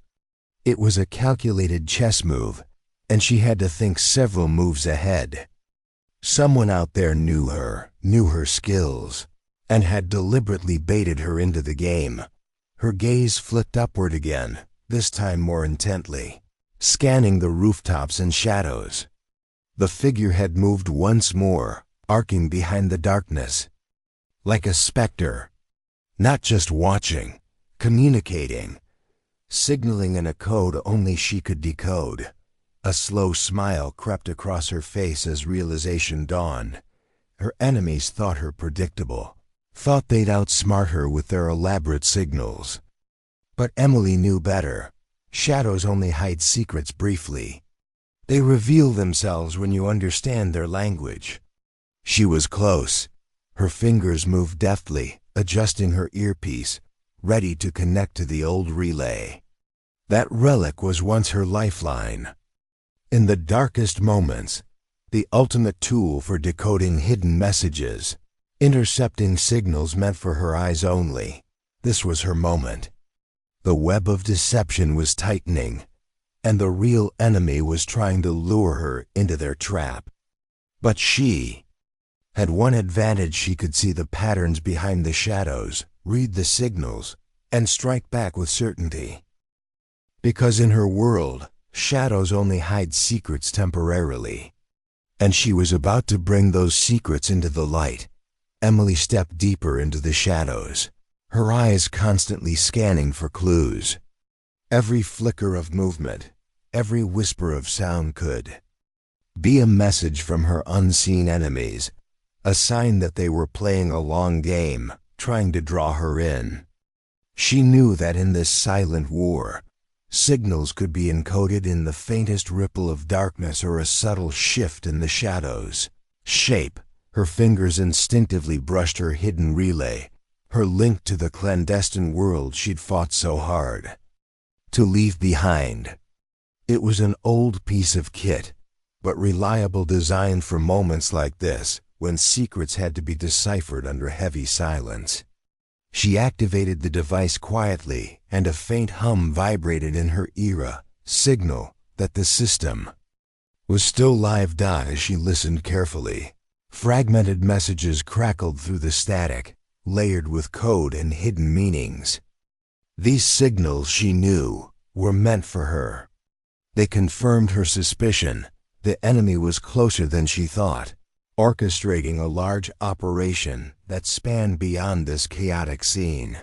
It was a calculated chess move, and she had to think several moves ahead. Someone out there knew her skills, and had deliberately baited her into the game. Her gaze flicked upward again, this time more intently, scanning the rooftops and shadows. The figure had moved once more, arcing behind the darkness, like a specter, not just watching, communicating, signaling in a code only she could decode. A slow smile crept across her face as realization dawned. Her enemies thought her predictable, thought they'd outsmart her with their elaborate signals. But Emily knew better. Shadows only hide secrets briefly. They reveal themselves when you understand their language. She was close. Her fingers moved deftly, adjusting her earpiece, ready to connect to the old relay. That relic was once her lifeline. In the darkest moments, the ultimate tool for decoding hidden messages, intercepting signals meant for her eyes only. This was her moment. The web of deception was tightening, and the real enemy was trying to lure her into their trap. But she had one advantage: she could see the patterns behind the shadows, read the signals, and strike back with certainty. Because in her world, shadows only hide secrets temporarily. And she was about to bring those secrets into the light. Emily stepped deeper into the shadows, her eyes constantly scanning for clues. Every flicker of movement, every whisper of sound could be a message from her unseen enemies, a sign that they were playing a long game, trying to draw her in. She knew that in this silent war, signals could be encoded in the faintest ripple of darkness or a subtle shift in the shadows' shape. Her fingers instinctively brushed her hidden relay, her link to the clandestine world she'd fought so hard to leave behind. It was an old piece of kit, but reliable, designed for moments like this, when secrets had to be deciphered under heavy silence. She activated the device quietly, and a faint hum vibrated in her ear, a signal that the system was still live. As she listened carefully, fragmented messages crackled through the static, layered with code and hidden meanings. These signals, she knew, were meant for her. They confirmed her suspicion: the enemy was closer than she thought, orchestrating a large operation that spanned beyond this chaotic scene.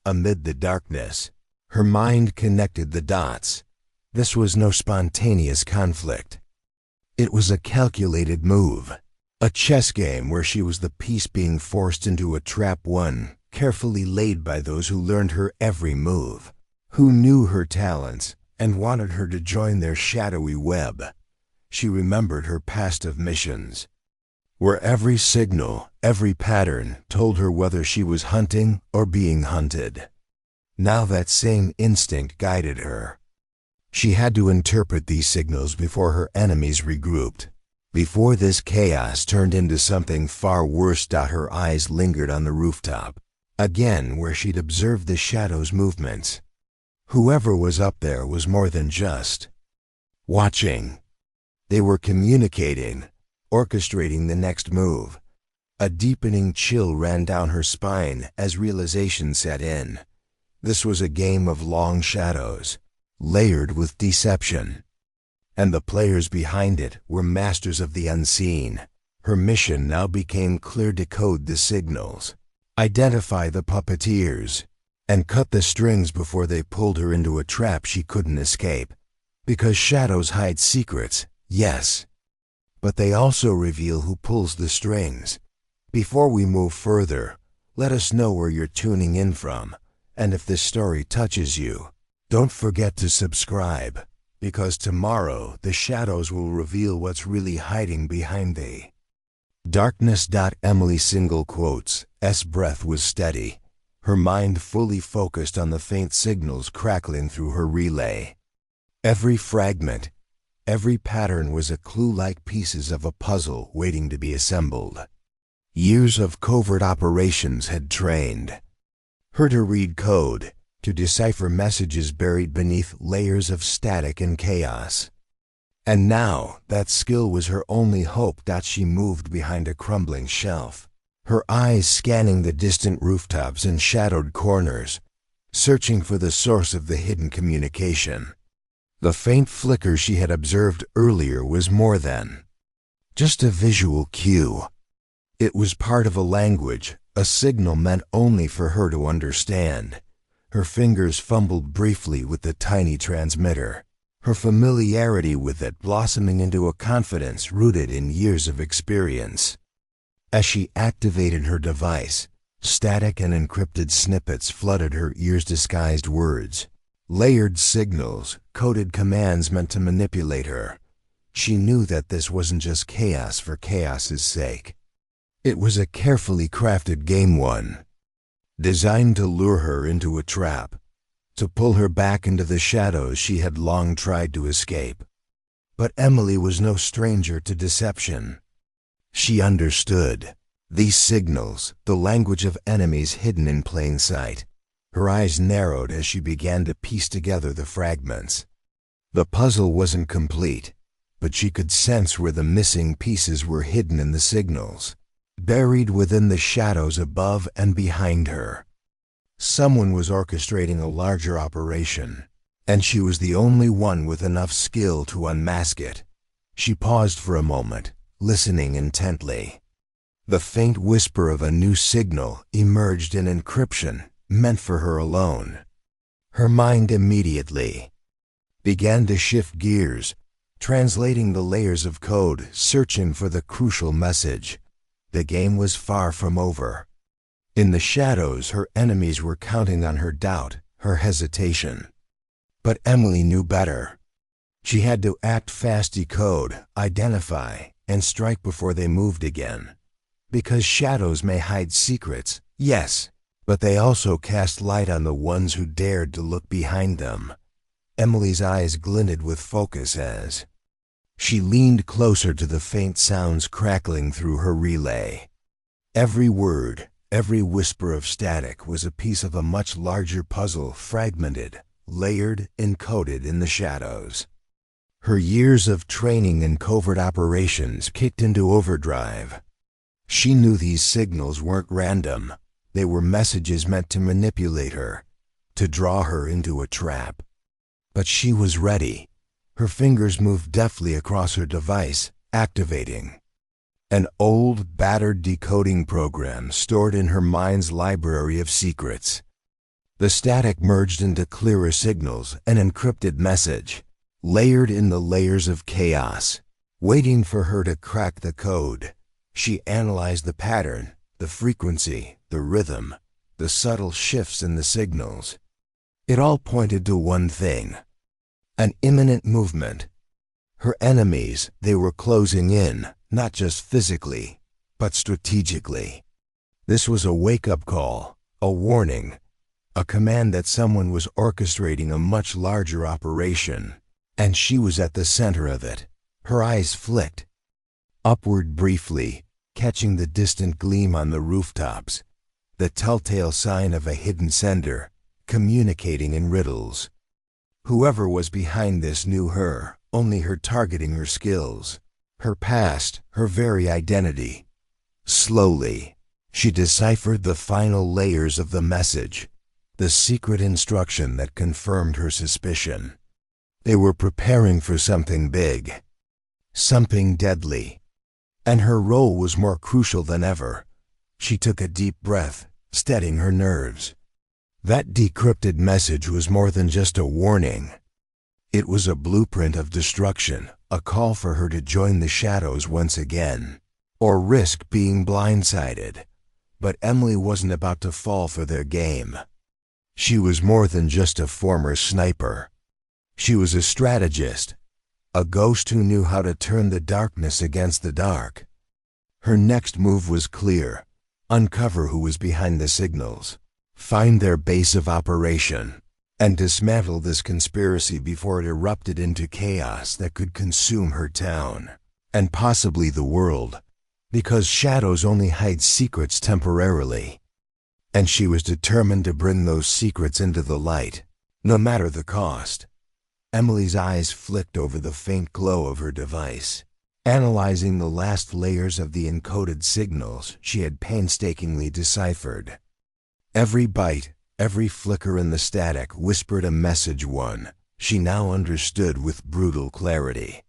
Amid the darkness, her mind connected the dots. This was no spontaneous conflict. It was a calculated move, a chess game where she was the piece being forced into a trap, one carefully laid by those who learned her every move, who knew her talents, and wanted her to join their shadowy web. She remembered her past of missions, where every signal, every pattern told her whether she was hunting or being hunted. Now that same instinct guided her. She had to interpret these signals before her enemies regrouped, before this chaos turned into something far worse. Her eyes lingered on the rooftop, again where she'd observed the shadows' movements. Whoever was up there was more than just watching. They were communicating, orchestrating the next move. A deepening chill ran down her spine as realization set in. This was a game of long shadows, layered with deception. And the players behind it were masters of the unseen. Her mission now became clear: decode the signals, identify the puppeteers, and cut the strings before they pulled her into a trap she couldn't escape. Because shadows hide secrets, yes, but they also reveal who pulls the strings. Before we move further, let us know where you're tuning in from, and if this story touches you, don't forget to subscribe, because tomorrow the shadows will reveal what's really hiding behind the darkness. Emily's single quotes, breath was steady, her mind fully focused on the faint signals crackling through her relay. Every fragment, every pattern was a clue, like pieces of a puzzle waiting to be assembled. Years of covert operations had trained her to read code, to decipher messages buried beneath layers of static and chaos. And now, that skill was her only hope. She moved behind a crumbling shelf, her eyes scanning the distant rooftops and shadowed corners, searching for the source of the hidden communication. The faint flicker she had observed earlier was more than just a visual cue. It was part of a language, a signal meant only for her to understand. Her fingers fumbled briefly with the tiny transmitter, her familiarity with it blossoming into a confidence rooted in years of experience. As she activated her device, Static and encrypted snippets flooded her ears, disguised words. Layered signals, coded commands meant to manipulate her. She knew that this wasn't just chaos for chaos's sake. It was a carefully crafted game, one designed to lure her into a trap, to pull her back into the shadows she had long tried to escape. But Emily was no stranger to deception. She understood these signals, the language of enemies hidden in plain sight. Her eyes narrowed as she began to piece together the fragments. The puzzle wasn't complete, but she could sense where the missing pieces were hidden in the signals, buried within the shadows above and behind her. Someone was orchestrating a larger operation, and she was the only one with enough skill to unmask it. She paused for a moment, listening intently. The faint whisper of a new signal emerged in encryption, meant for her alone. Her mind immediately began to shift gears, translating the layers of code, searching for the crucial message. The game was far from over. In the shadows, her enemies were counting on her doubt, her hesitation. But Emily knew better. She had to act fast, decode, identify, and strike before they moved again. Because shadows may hide secrets, yes, but they also cast light on the ones who dared to look behind them. Emily's eyes glinted with focus as she leaned closer to the faint sounds crackling through her relay. Every word, every whisper of static was a piece of a much larger puzzle, fragmented, layered, encoded in the shadows. Her years of training in covert operations kicked into overdrive. She knew these signals weren't random. They were messages meant to manipulate her, to draw her into a trap. But she was ready. Her fingers moved deftly across her device, activating an old, battered decoding program stored in her mind's library of secrets. The static merged into clearer signals, an encrypted message, layered in the layers of chaos, waiting for her to crack the code. She analyzed the pattern, the frequency, the rhythm, the subtle shifts in the signals. It all pointed to one thing: an imminent movement. Her enemies, they were closing in, not just physically, but strategically. This was a wake-up call, a warning, a command that someone was orchestrating a much larger operation, and she was at the center of it. Her eyes flicked upward briefly, catching the distant gleam on the rooftops, the telltale sign of a hidden sender, communicating in riddles. Whoever was behind this knew her, only her targeting her skills, her past, her very identity. Slowly, she deciphered the final layers of the message, the secret instruction that confirmed her suspicion. They were preparing for something big, something deadly, and her role was more crucial than ever. She took a deep breath, steadying her nerves. That decrypted message was more than just a warning. It was a blueprint of destruction, a call for her to join the shadows once again, or risk being blindsided. But Emily wasn't about to fall for their game. She was more than just a former sniper. She was a strategist, a ghost who knew how to turn the darkness against the dark. Her next move was clear: uncover who was behind the signals, find their base of operation, and dismantle this conspiracy before it erupted into chaos that could consume her town, and possibly the world, because shadows only hide secrets temporarily. And she was determined to bring those secrets into the light, no matter the cost. Emily's eyes flicked over the faint glow of her device, analyzing the last layers of the encoded signals she had painstakingly deciphered. Every byte, every flicker in the static whispered a message, one she now understood with brutal clarity.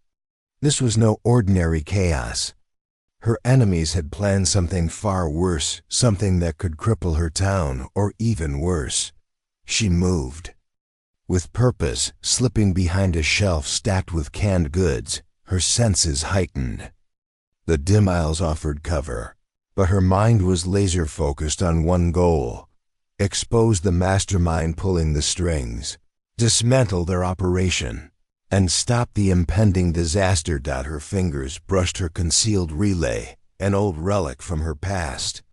This was no ordinary chaos. Her enemies had planned something far worse, something that could cripple her town, or even worse. She moved with purpose, slipping behind a shelf stacked with canned goods, her senses heightened. The dim aisles offered cover, But her mind was laser-focused on one goal: expose the mastermind pulling the strings, dismantle their operation, and stop the impending disaster. Her fingers brushed her concealed relay, an old relic from her past.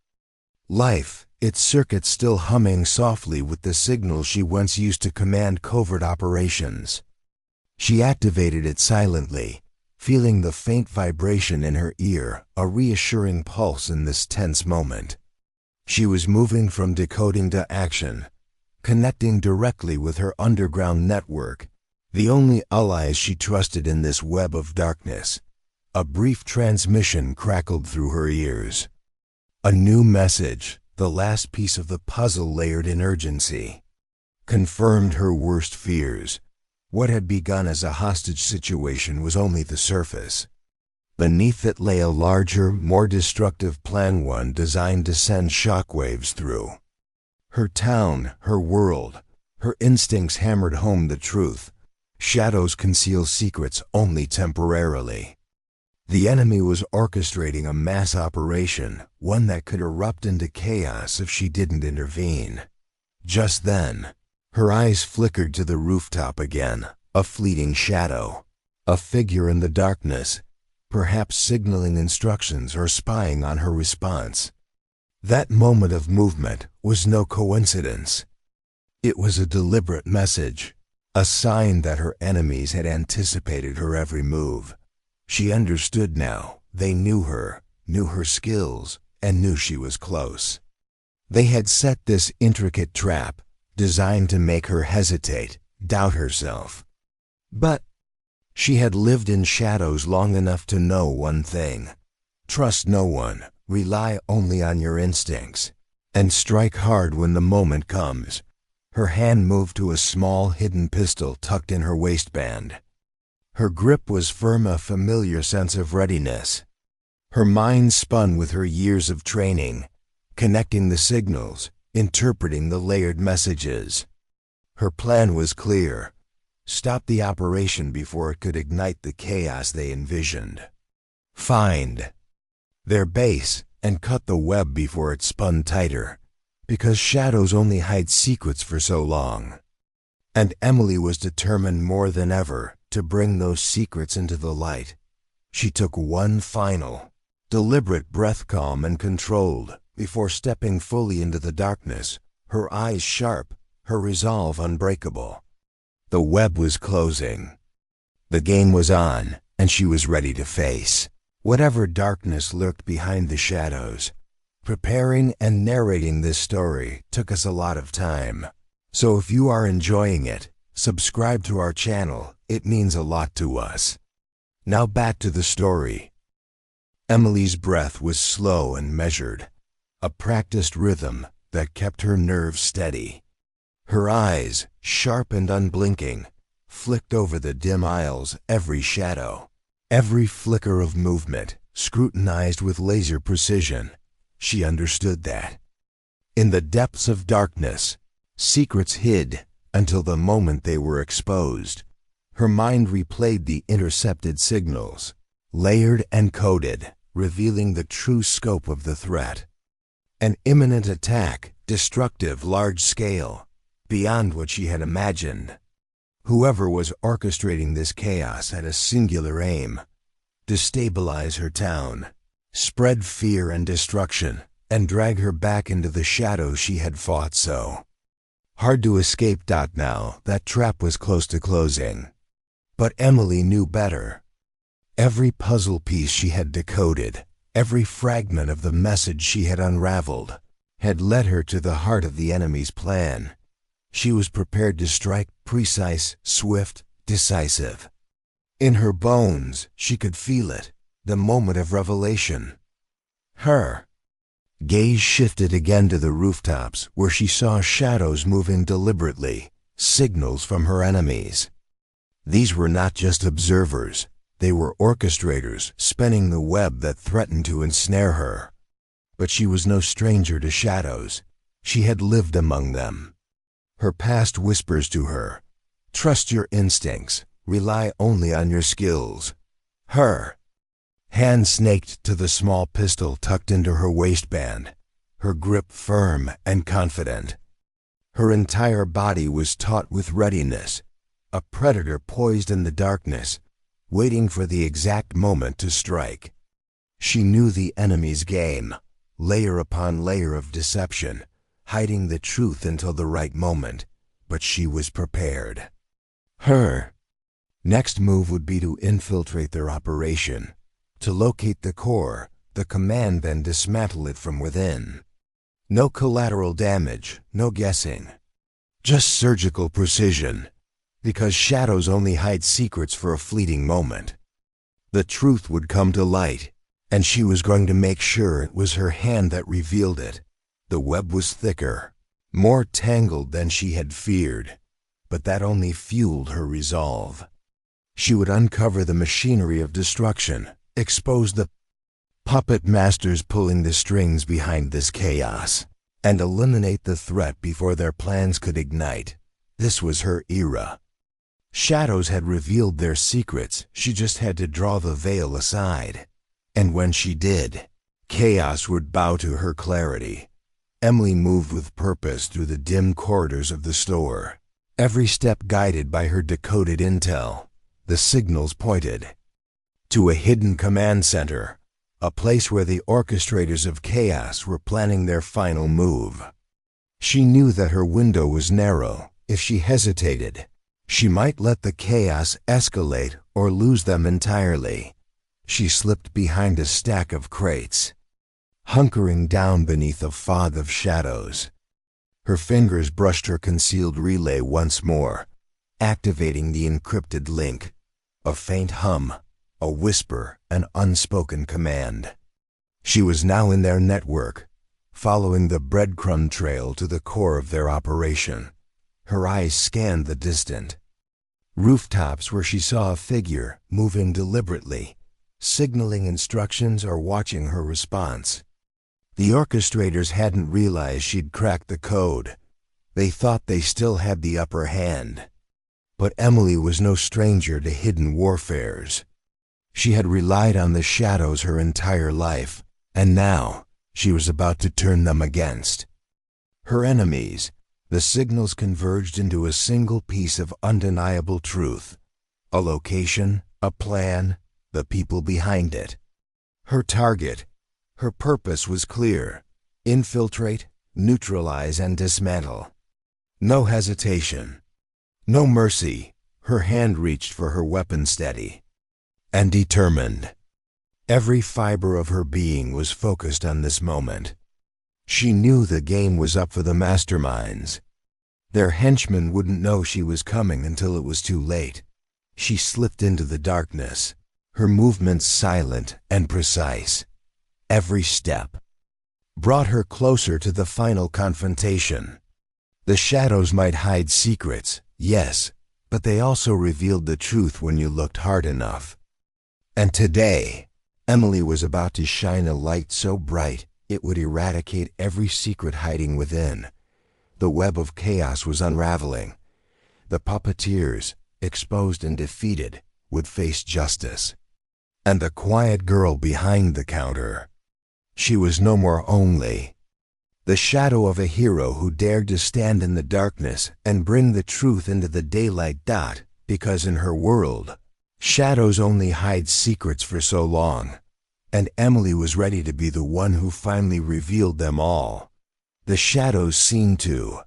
Life, its circuits still humming softly with the signals she once used to command covert operations. She activated it silently, feeling the faint vibration in her ear, a reassuring pulse in this tense moment. She was moving from decoding to action, connecting directly with her underground network, the only allies she trusted in this web of darkness. A brief transmission crackled through her ears. A new message, the last piece of the puzzle layered in urgency, confirmed her worst fears. What had begun as a hostage situation was only the surface. Beneath it lay a larger, more destructive plan, one designed to send shockwaves through her town, her world. Her instincts hammered home the truth. Shadows conceal secrets only temporarily. The enemy was orchestrating a mass operation, one that could erupt into chaos if she didn't intervene. Just then, her eyes flickered to the rooftop again, a fleeting shadow, a figure in the darkness, perhaps signaling instructions or spying on her response. That moment of movement was no coincidence. It was a deliberate message, a sign that her enemies had anticipated her every move. She understood now. They knew her skills, and knew she was close. They had set this intricate trap, designed to make her hesitate, doubt herself. But she had lived in shadows long enough to know one thing: trust no one, rely only on your instincts, and strike hard when the moment comes. Her hand moved to a small hidden pistol tucked in her waistband. Her grip was firm, a familiar sense of readiness. Her mind spun with her years of training, connecting the signals, interpreting the layered messages. Her plan was clear: stop the operation before it could ignite the chaos they envisioned. Find their base and cut the web before it spun tighter, because shadows only hide secrets for so long. And Emily was determined more than ever to bring those secrets into the light. She took one final, deliberate breath, calm and controlled, before stepping fully into the darkness, her eyes sharp, her resolve unbreakable. The web was closing. The game was on, and she was ready to face whatever darkness lurked behind the shadows. Preparing and narrating this story took us a lot of time. So if you are enjoying it, subscribe to our channel. It means a lot to us. Now back to the story. Emily's breath was slow and measured, a practiced rhythm that kept her nerves steady. Her eyes, sharp and unblinking, flicked over the dim aisles, every shadow, every flicker of movement, scrutinized with laser precision. She understood that in the depths of darkness, secrets hid until the moment they were exposed. Her mind replayed the intercepted signals, layered and coded, revealing the true scope of the threat. An imminent attack, destructive, large-scale, beyond what she had imagined. Whoever was orchestrating this chaos had a singular aim: destabilize her town, spread fear and destruction, and drag her back into the shadows she had fought so hard to escape. Now, that trap was close to closing. But Emily knew better. Every puzzle piece she had decoded, every fragment of the message she had unraveled, had led her to the heart of the enemy's plan. She was prepared to strike, precise, swift, decisive. In her bones, she could feel it, the moment of revelation. Her gaze shifted again to the rooftops, where she saw shadows moving deliberately, signals from her enemies. These were not just observers, they were orchestrators spinning the web that threatened to ensnare her. But she was no stranger to shadows. She had lived among them. Her past whispers to her: trust your instincts, rely only on your skills. Her Hand snaked to the small pistol tucked into her waistband, her grip firm and confident. Her entire body was taut with readiness, a predator poised in the darkness, waiting for the exact moment to strike. She knew the enemy's game, layer upon layer of deception, hiding the truth until the right moment, but she was prepared. Her next move would be to infiltrate their operation, to locate the core, the command, then dismantle it from within. No collateral damage, no guessing. Just surgical precision, because shadows only hide secrets for a fleeting moment. The truth would come to light, and she was going to make sure it was her hand that revealed it. The web was thicker, more tangled than she had feared, but that only fueled her resolve. She would uncover the machinery of destruction, expose the puppet masters pulling the strings behind this chaos, and eliminate the threat before their plans could ignite. This was her era. Shadows had revealed their secrets, she just had to draw the veil aside. And when she did, chaos would bow to her clarity. Emily moved with purpose through the dim corridors of the store, every step guided by her decoded intel. The signals pointed to a hidden command center, a place where the orchestrators of chaos were planning their final move. She knew that her window was narrow. If she hesitated, she might let the chaos escalate or lose them entirely. She slipped behind a stack of crates, hunkering down beneath a fog of shadows. Her fingers brushed her concealed relay once more, activating the encrypted link. A faint hum, a whisper, an unspoken command. She was now in their network, following the breadcrumb trail to the core of their operation. Her eyes scanned the distant rooftops where she saw a figure moving deliberately, signaling instructions or watching her response. The orchestrators hadn't realized she'd cracked the code. They thought they still had the upper hand. But Emily was no stranger to hidden warfares. She had relied on the shadows her entire life, and now she was about to turn them against her enemies. The signals converged into a single piece of undeniable truth. A location, a plan, the people behind it. Her target, her purpose was clear. Infiltrate, neutralize, and dismantle. No hesitation. No mercy. Her hand reached for her weapon steady and determined. Every fiber of her being was focused on this moment. She knew the game was up for the masterminds. Their henchmen wouldn't know she was coming until it was too late. She slipped into the darkness, her movements silent and precise. Every step brought her closer to the final confrontation. The shadows might hide secrets, yes, but they also revealed the truth when you looked hard enough. And today, Emily was about to shine a light so bright it would eradicate every secret hiding within. The web of chaos was unraveling. The puppeteers, exposed and defeated, would face justice. And the quiet girl behind the counter, she was no more only the shadow of a hero who dared to stand in the darkness and bring the truth into the daylight. Because in her world, shadows only hide secrets for so long, and Emily was ready to be the one who finally revealed them all. The shadows seemed to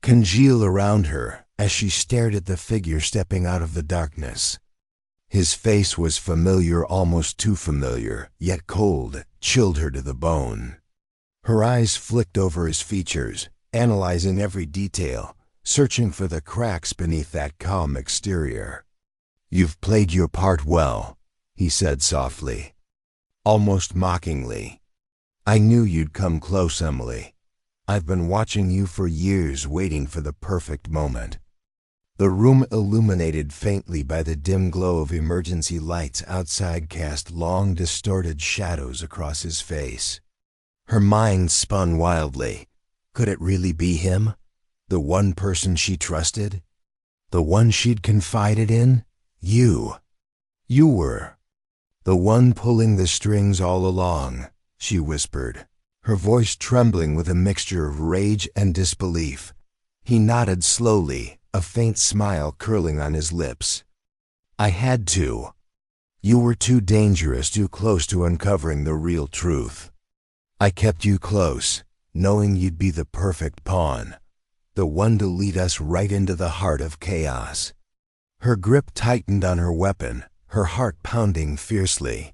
congeal around her as she stared at the figure stepping out of the darkness. His face was familiar, almost too familiar, yet cold, chilled her to the bone. Her eyes flicked over his features, analyzing every detail, searching for the cracks beneath that calm exterior. "You've played your part well," he said softly, almost mockingly. "I knew you'd come close, Emily. I've been watching you for years, waiting for the perfect moment." The room, illuminated faintly by the dim glow of emergency lights outside, cast long, distorted shadows across his face. Her mind spun wildly. Could it really be him? The one person she trusted? The one she'd confided in? You were "The one pulling the strings all along," she whispered, her voice trembling with a mixture of rage and disbelief. He nodded slowly, a faint smile curling on his lips. "I had to. You were too dangerous, too close to uncovering the real truth. I kept you close, knowing you'd be the perfect pawn, the one to lead us right into the heart of chaos." Her grip tightened on her weapon, her heart pounding fiercely.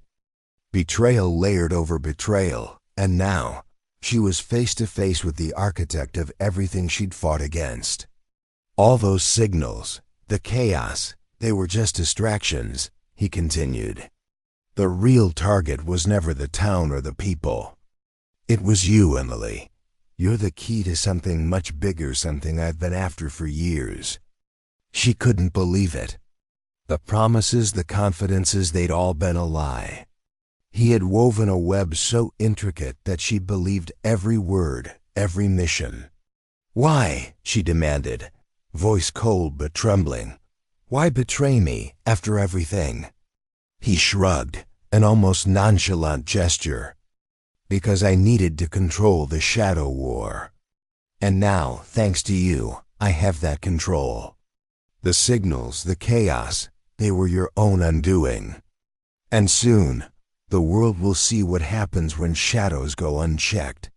Betrayal layered over betrayal, and now she was face to face with the architect of everything she'd fought against. "All those signals, the chaos, they were just distractions," he continued. "The real target was never the town or the people. It was you, Emily. You're the key to something much bigger, something I've been after for years." She couldn't believe it. The promises, the confidences, they'd all been a lie. He had woven a web so intricate that she believed every word, every mission. "Why?" she demanded, voice cold but trembling. "Why betray me after everything?" He shrugged, an almost nonchalant gesture. "Because I needed to control the shadow war. And now, thanks to you, I have that control. The signals, the chaos, they were your own undoing. And soon, the world will see what happens when shadows go unchecked."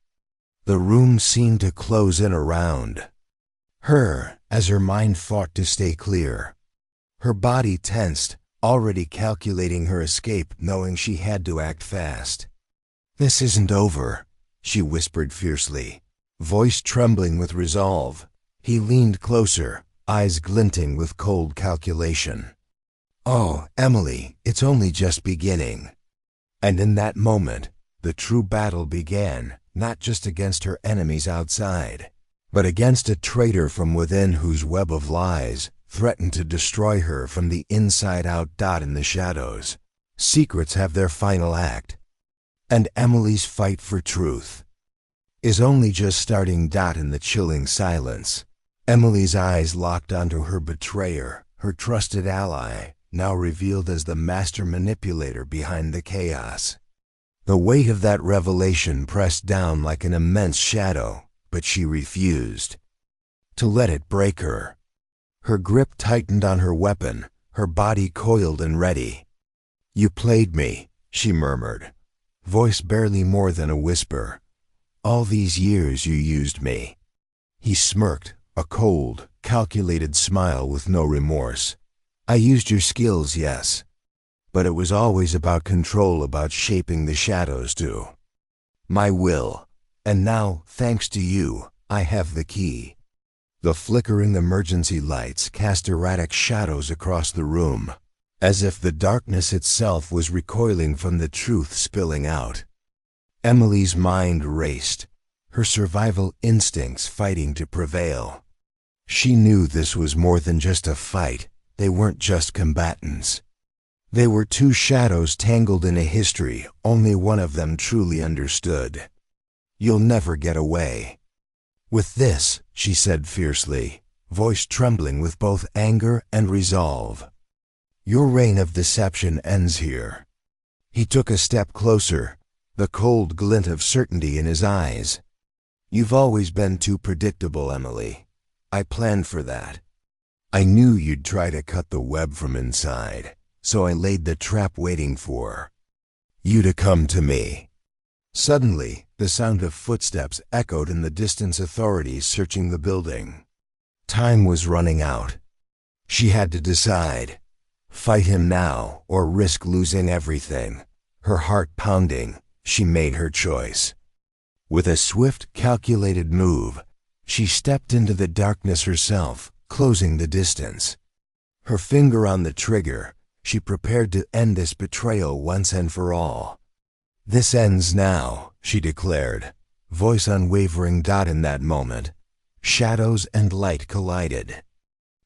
The room seemed to close in around her as her mind fought to stay clear. Her body tensed, already calculating her escape, knowing she had to act fast. "This isn't over," she whispered fiercely, voice trembling with resolve. He leaned closer, eyes glinting with cold calculation. "Oh, Emily, it's only just beginning." And in that moment, the true battle began, not just against her enemies outside, but against a traitor from within whose web of lies threatened to destroy her from the inside out. In the shadows, secrets have their final act, and Emily's fight for truth is only just starting. In the chilling silence, Emily's eyes locked onto her betrayer, her trusted ally, now revealed as the master manipulator behind the chaos. The weight of that revelation pressed down like an immense shadow, but she refused to let it break her. Her grip tightened on her weapon, her body coiled and ready. "You played me," she murmured, voice barely more than a whisper. "All these years you used me." He smirked, a cold, calculated smile with no remorse. "I used your skills, yes. But it was always about control, about shaping the shadows too. My will. And now, thanks to you, I have the key." The flickering emergency lights cast erratic shadows across the room, as if the darkness itself was recoiling from the truth spilling out. Emily's mind raced, her survival instincts fighting to prevail. She knew this was more than just a fight. They weren't just combatants. They were two shadows tangled in a history only one of them truly understood. "You'll never get away with this," she said fiercely, voice trembling with both anger and resolve. "Your reign of deception ends here." He took a step closer, the cold glint of certainty in his eyes. "You've always been too predictable, Emily. I planned for that. I knew you'd try to cut the web from inside, so I laid the trap waiting for you to come to me." Suddenly, the sound of footsteps echoed in the distance, authorities searching the building. Time was running out. She had to decide. Fight him now or risk losing everything. Her heart pounding, she made her choice. With a swift, calculated move, she stepped into the darkness herself, closing the distance. Her finger on the trigger, she prepared to end this betrayal once and for all. "This ends now," she declared, voice unwavering. In that moment, shadows and light collided.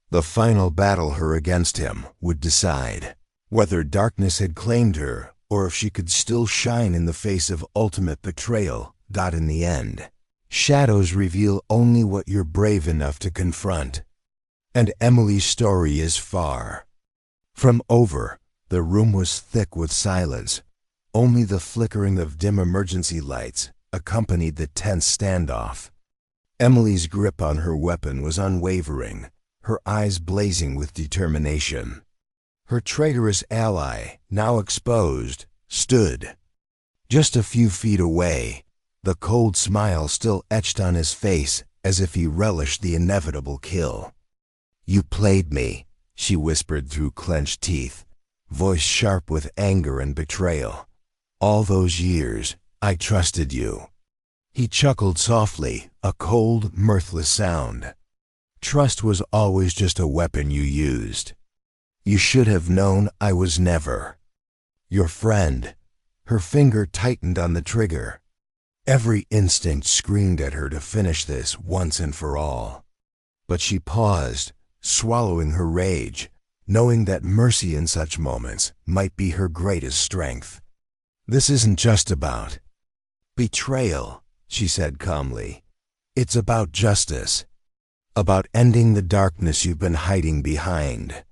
The final battle, her against him, would decide whether darkness had claimed her or if she could still shine in the face of ultimate betrayal. In the end, shadows reveal only what you're brave enough to confront. And Emily's story is far from over. The room was thick with silence. Only the flickering of dim emergency lights accompanied the tense standoff. Emily's grip on her weapon was unwavering, her eyes blazing with determination. Her traitorous ally, now exposed, stood. Just a few feet away, the cold smile still etched on his face as if he relished the inevitable kill. "You played me," she whispered through clenched teeth, voice sharp with anger and betrayal. "All those years, I trusted you." He chuckled softly, a cold, mirthless sound. "Trust was always just a weapon you used. You should have known I was never your friend." Her finger tightened on the trigger. Every instinct screamed at her to finish this once and for all. But she paused, swallowing her rage, knowing that mercy in such moments might be her greatest strength. "This isn't just about betrayal," she said calmly. "It's about justice. About ending the darkness you've been hiding behind."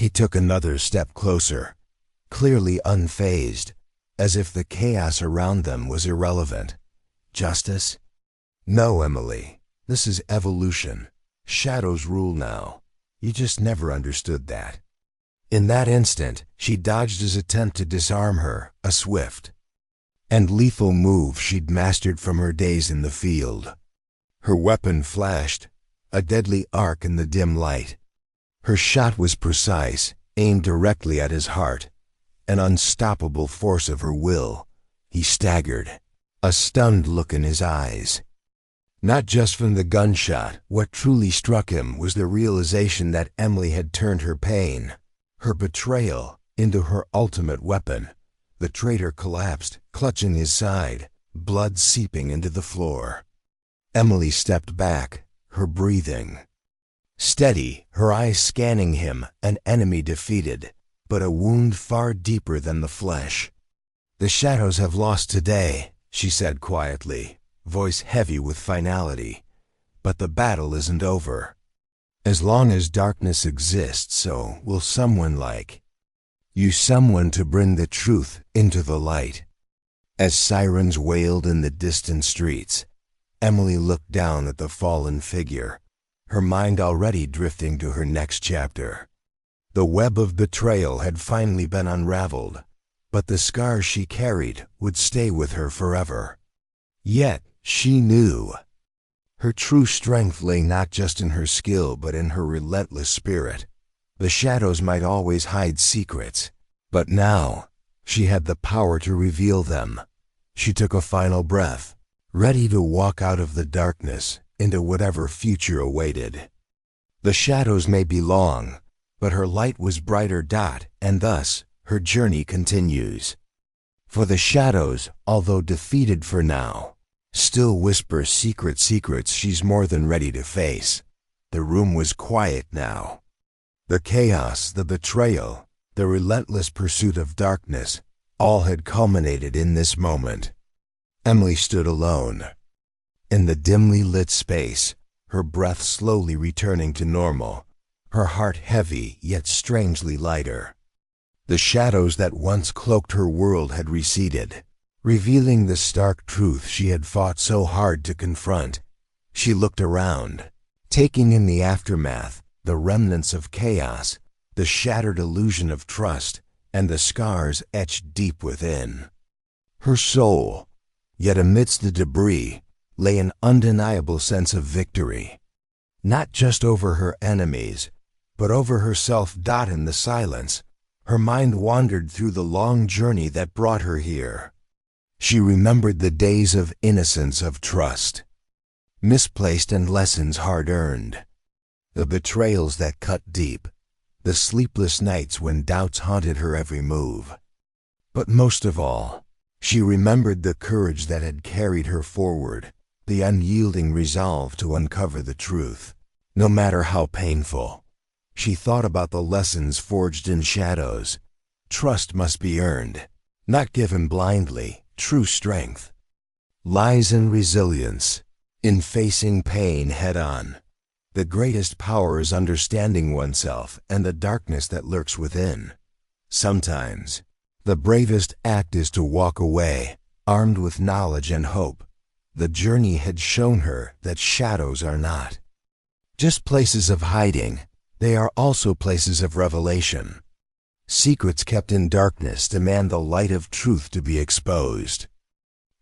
He took another step closer, clearly unfazed, as if the chaos around them was irrelevant. Justice? No, Emily. This is evolution. Shadows rule now. You just never understood that. In that instant, she dodged his attempt to disarm her, a swift and lethal move she'd mastered from her days in the field. Her weapon flashed, a deadly arc in the dim light. Her shot was precise, aimed directly at his heart, an unstoppable force of her will. He staggered, a stunned look in his eyes. Not just from the gunshot, what truly struck him was the realization that Emily had turned her pain, her betrayal, into her ultimate weapon. The traitor collapsed, clutching his side, blood seeping into the floor. Emily stepped back, her breathing steady, her eyes scanning him, an enemy defeated, but a wound far deeper than the flesh. "The shadows have lost today," she said quietly, voice heavy with finality. "But the battle isn't over. As long as darkness exists, so will someone like you, someone to bring the truth into the light." As sirens wailed in the distant streets, Emily looked down at the fallen figure, her mind already drifting to her next chapter. The web of betrayal had finally been unraveled, but the scars she carried would stay with her forever. Yet, she knew her true strength lay not just in her skill but in her relentless spirit. The shadows might always hide secrets, but now she had the power to reveal them. She took a final breath, ready to walk out of the darkness into whatever future awaited. The shadows may be long, but her light was brighter dot, and thus her journey continues. For the shadows, although defeated for now, still whisper secrets she's more than ready to face. The room was quiet now. The chaos, the betrayal, the relentless pursuit of darkness, all had culminated in this moment. Emily stood alone. In the dimly lit space, her breath slowly returning to normal, her heart heavy yet strangely lighter. The shadows that once cloaked her world had receded, revealing the stark truth she had fought so hard to confront. She looked around, taking in the aftermath, the remnants of chaos, the shattered illusion of trust, and the scars etched deep within. Her soul, yet amidst the debris, lay an undeniable sense of victory, not just over her enemies, but over herself. In the silence, her mind wandered through the long journey that brought her here. She remembered the days of innocence, of trust, misplaced and lessons hard-earned, the betrayals that cut deep, the sleepless nights when doubts haunted her every move. But most of all, she remembered the courage that had carried her forward, the unyielding resolve to uncover the truth, no matter how painful. She thought about the lessons forged in shadows. Trust must be earned, not given blindly. True strength lies in resilience, in facing pain head-on. The greatest power is understanding oneself and the darkness that lurks within. Sometimes, the bravest act is to walk away, armed with knowledge and hope. The journey had shown her that shadows are not just places of hiding, they are also places of revelation. Secrets kept in darkness demand the light of truth to be exposed.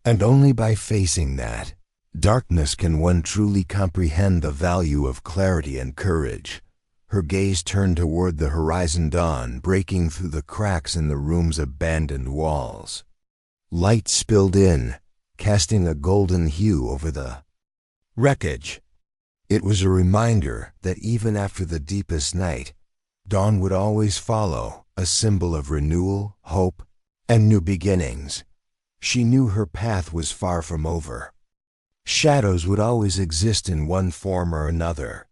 And only by facing that darkness can one truly comprehend the value of clarity and courage. Her gaze turned toward the horizon, dawn breaking through the cracks in the room's abandoned walls. Light spilled in, casting a golden hue over the wreckage. It was a reminder that even after the deepest night, dawn would always follow, a symbol of renewal, hope, and new beginnings. She knew her path was far from over. Shadows would always exist in one form or another.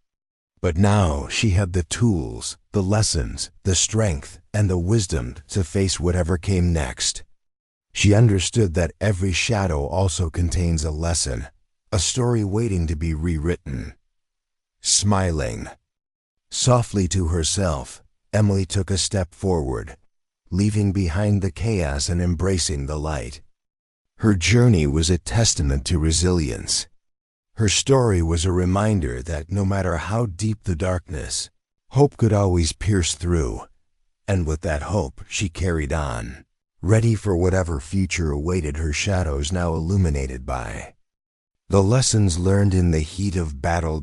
But now she had the tools, the lessons, the strength, and the wisdom to face whatever came next. She understood that every shadow also contains a lesson, a story waiting to be rewritten. Smiling softly to herself, Emily took a step forward, leaving behind the chaos and embracing the light. Her journey was a testament to resilience. Her story was a reminder that no matter how deep the darkness, hope could always pierce through. And with that hope, she carried on, ready for whatever future awaited her, shadows now illuminated by the lessons learned in the heat of battle.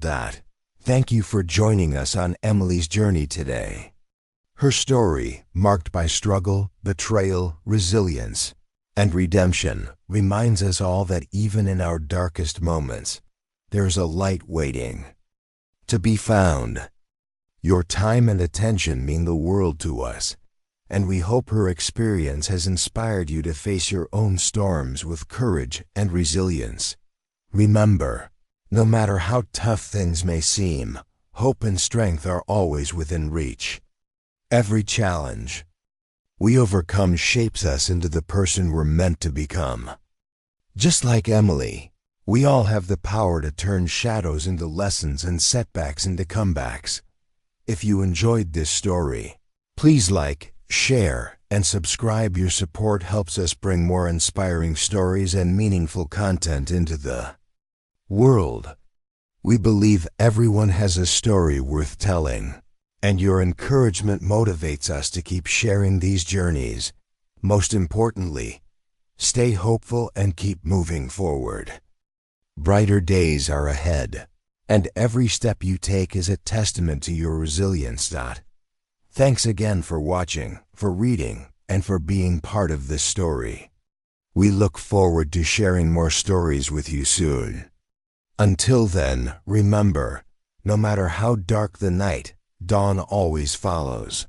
Thank you for joining us on Emily's journey today. Her story, marked by struggle, betrayal, resilience, and redemption, reminds us all that even in our darkest moments, there's a light waiting to be found. Your time and attention mean the world to us, and we hope her experience has inspired you to face your own storms with courage and resilience. Remember, no matter how tough things may seem, hope and strength are always within reach. Every challenge we overcome shapes us into the person we're meant to become. Just like Emily, we all have the power to turn shadows into lessons and setbacks into comebacks. If you enjoyed this story, please like, share, and subscribe. Your support helps us bring more inspiring stories and meaningful content into the world. We believe everyone has a story worth telling, and your encouragement motivates us to keep sharing these journeys. Most importantly, stay hopeful and keep moving forward. Brighter days are ahead, and every step you take is a testament to your resilience. Thanks again for watching, for reading, and for being part of this story. We look forward to sharing more stories with you soon. Until then, remember, no matter how dark the night, dawn always follows.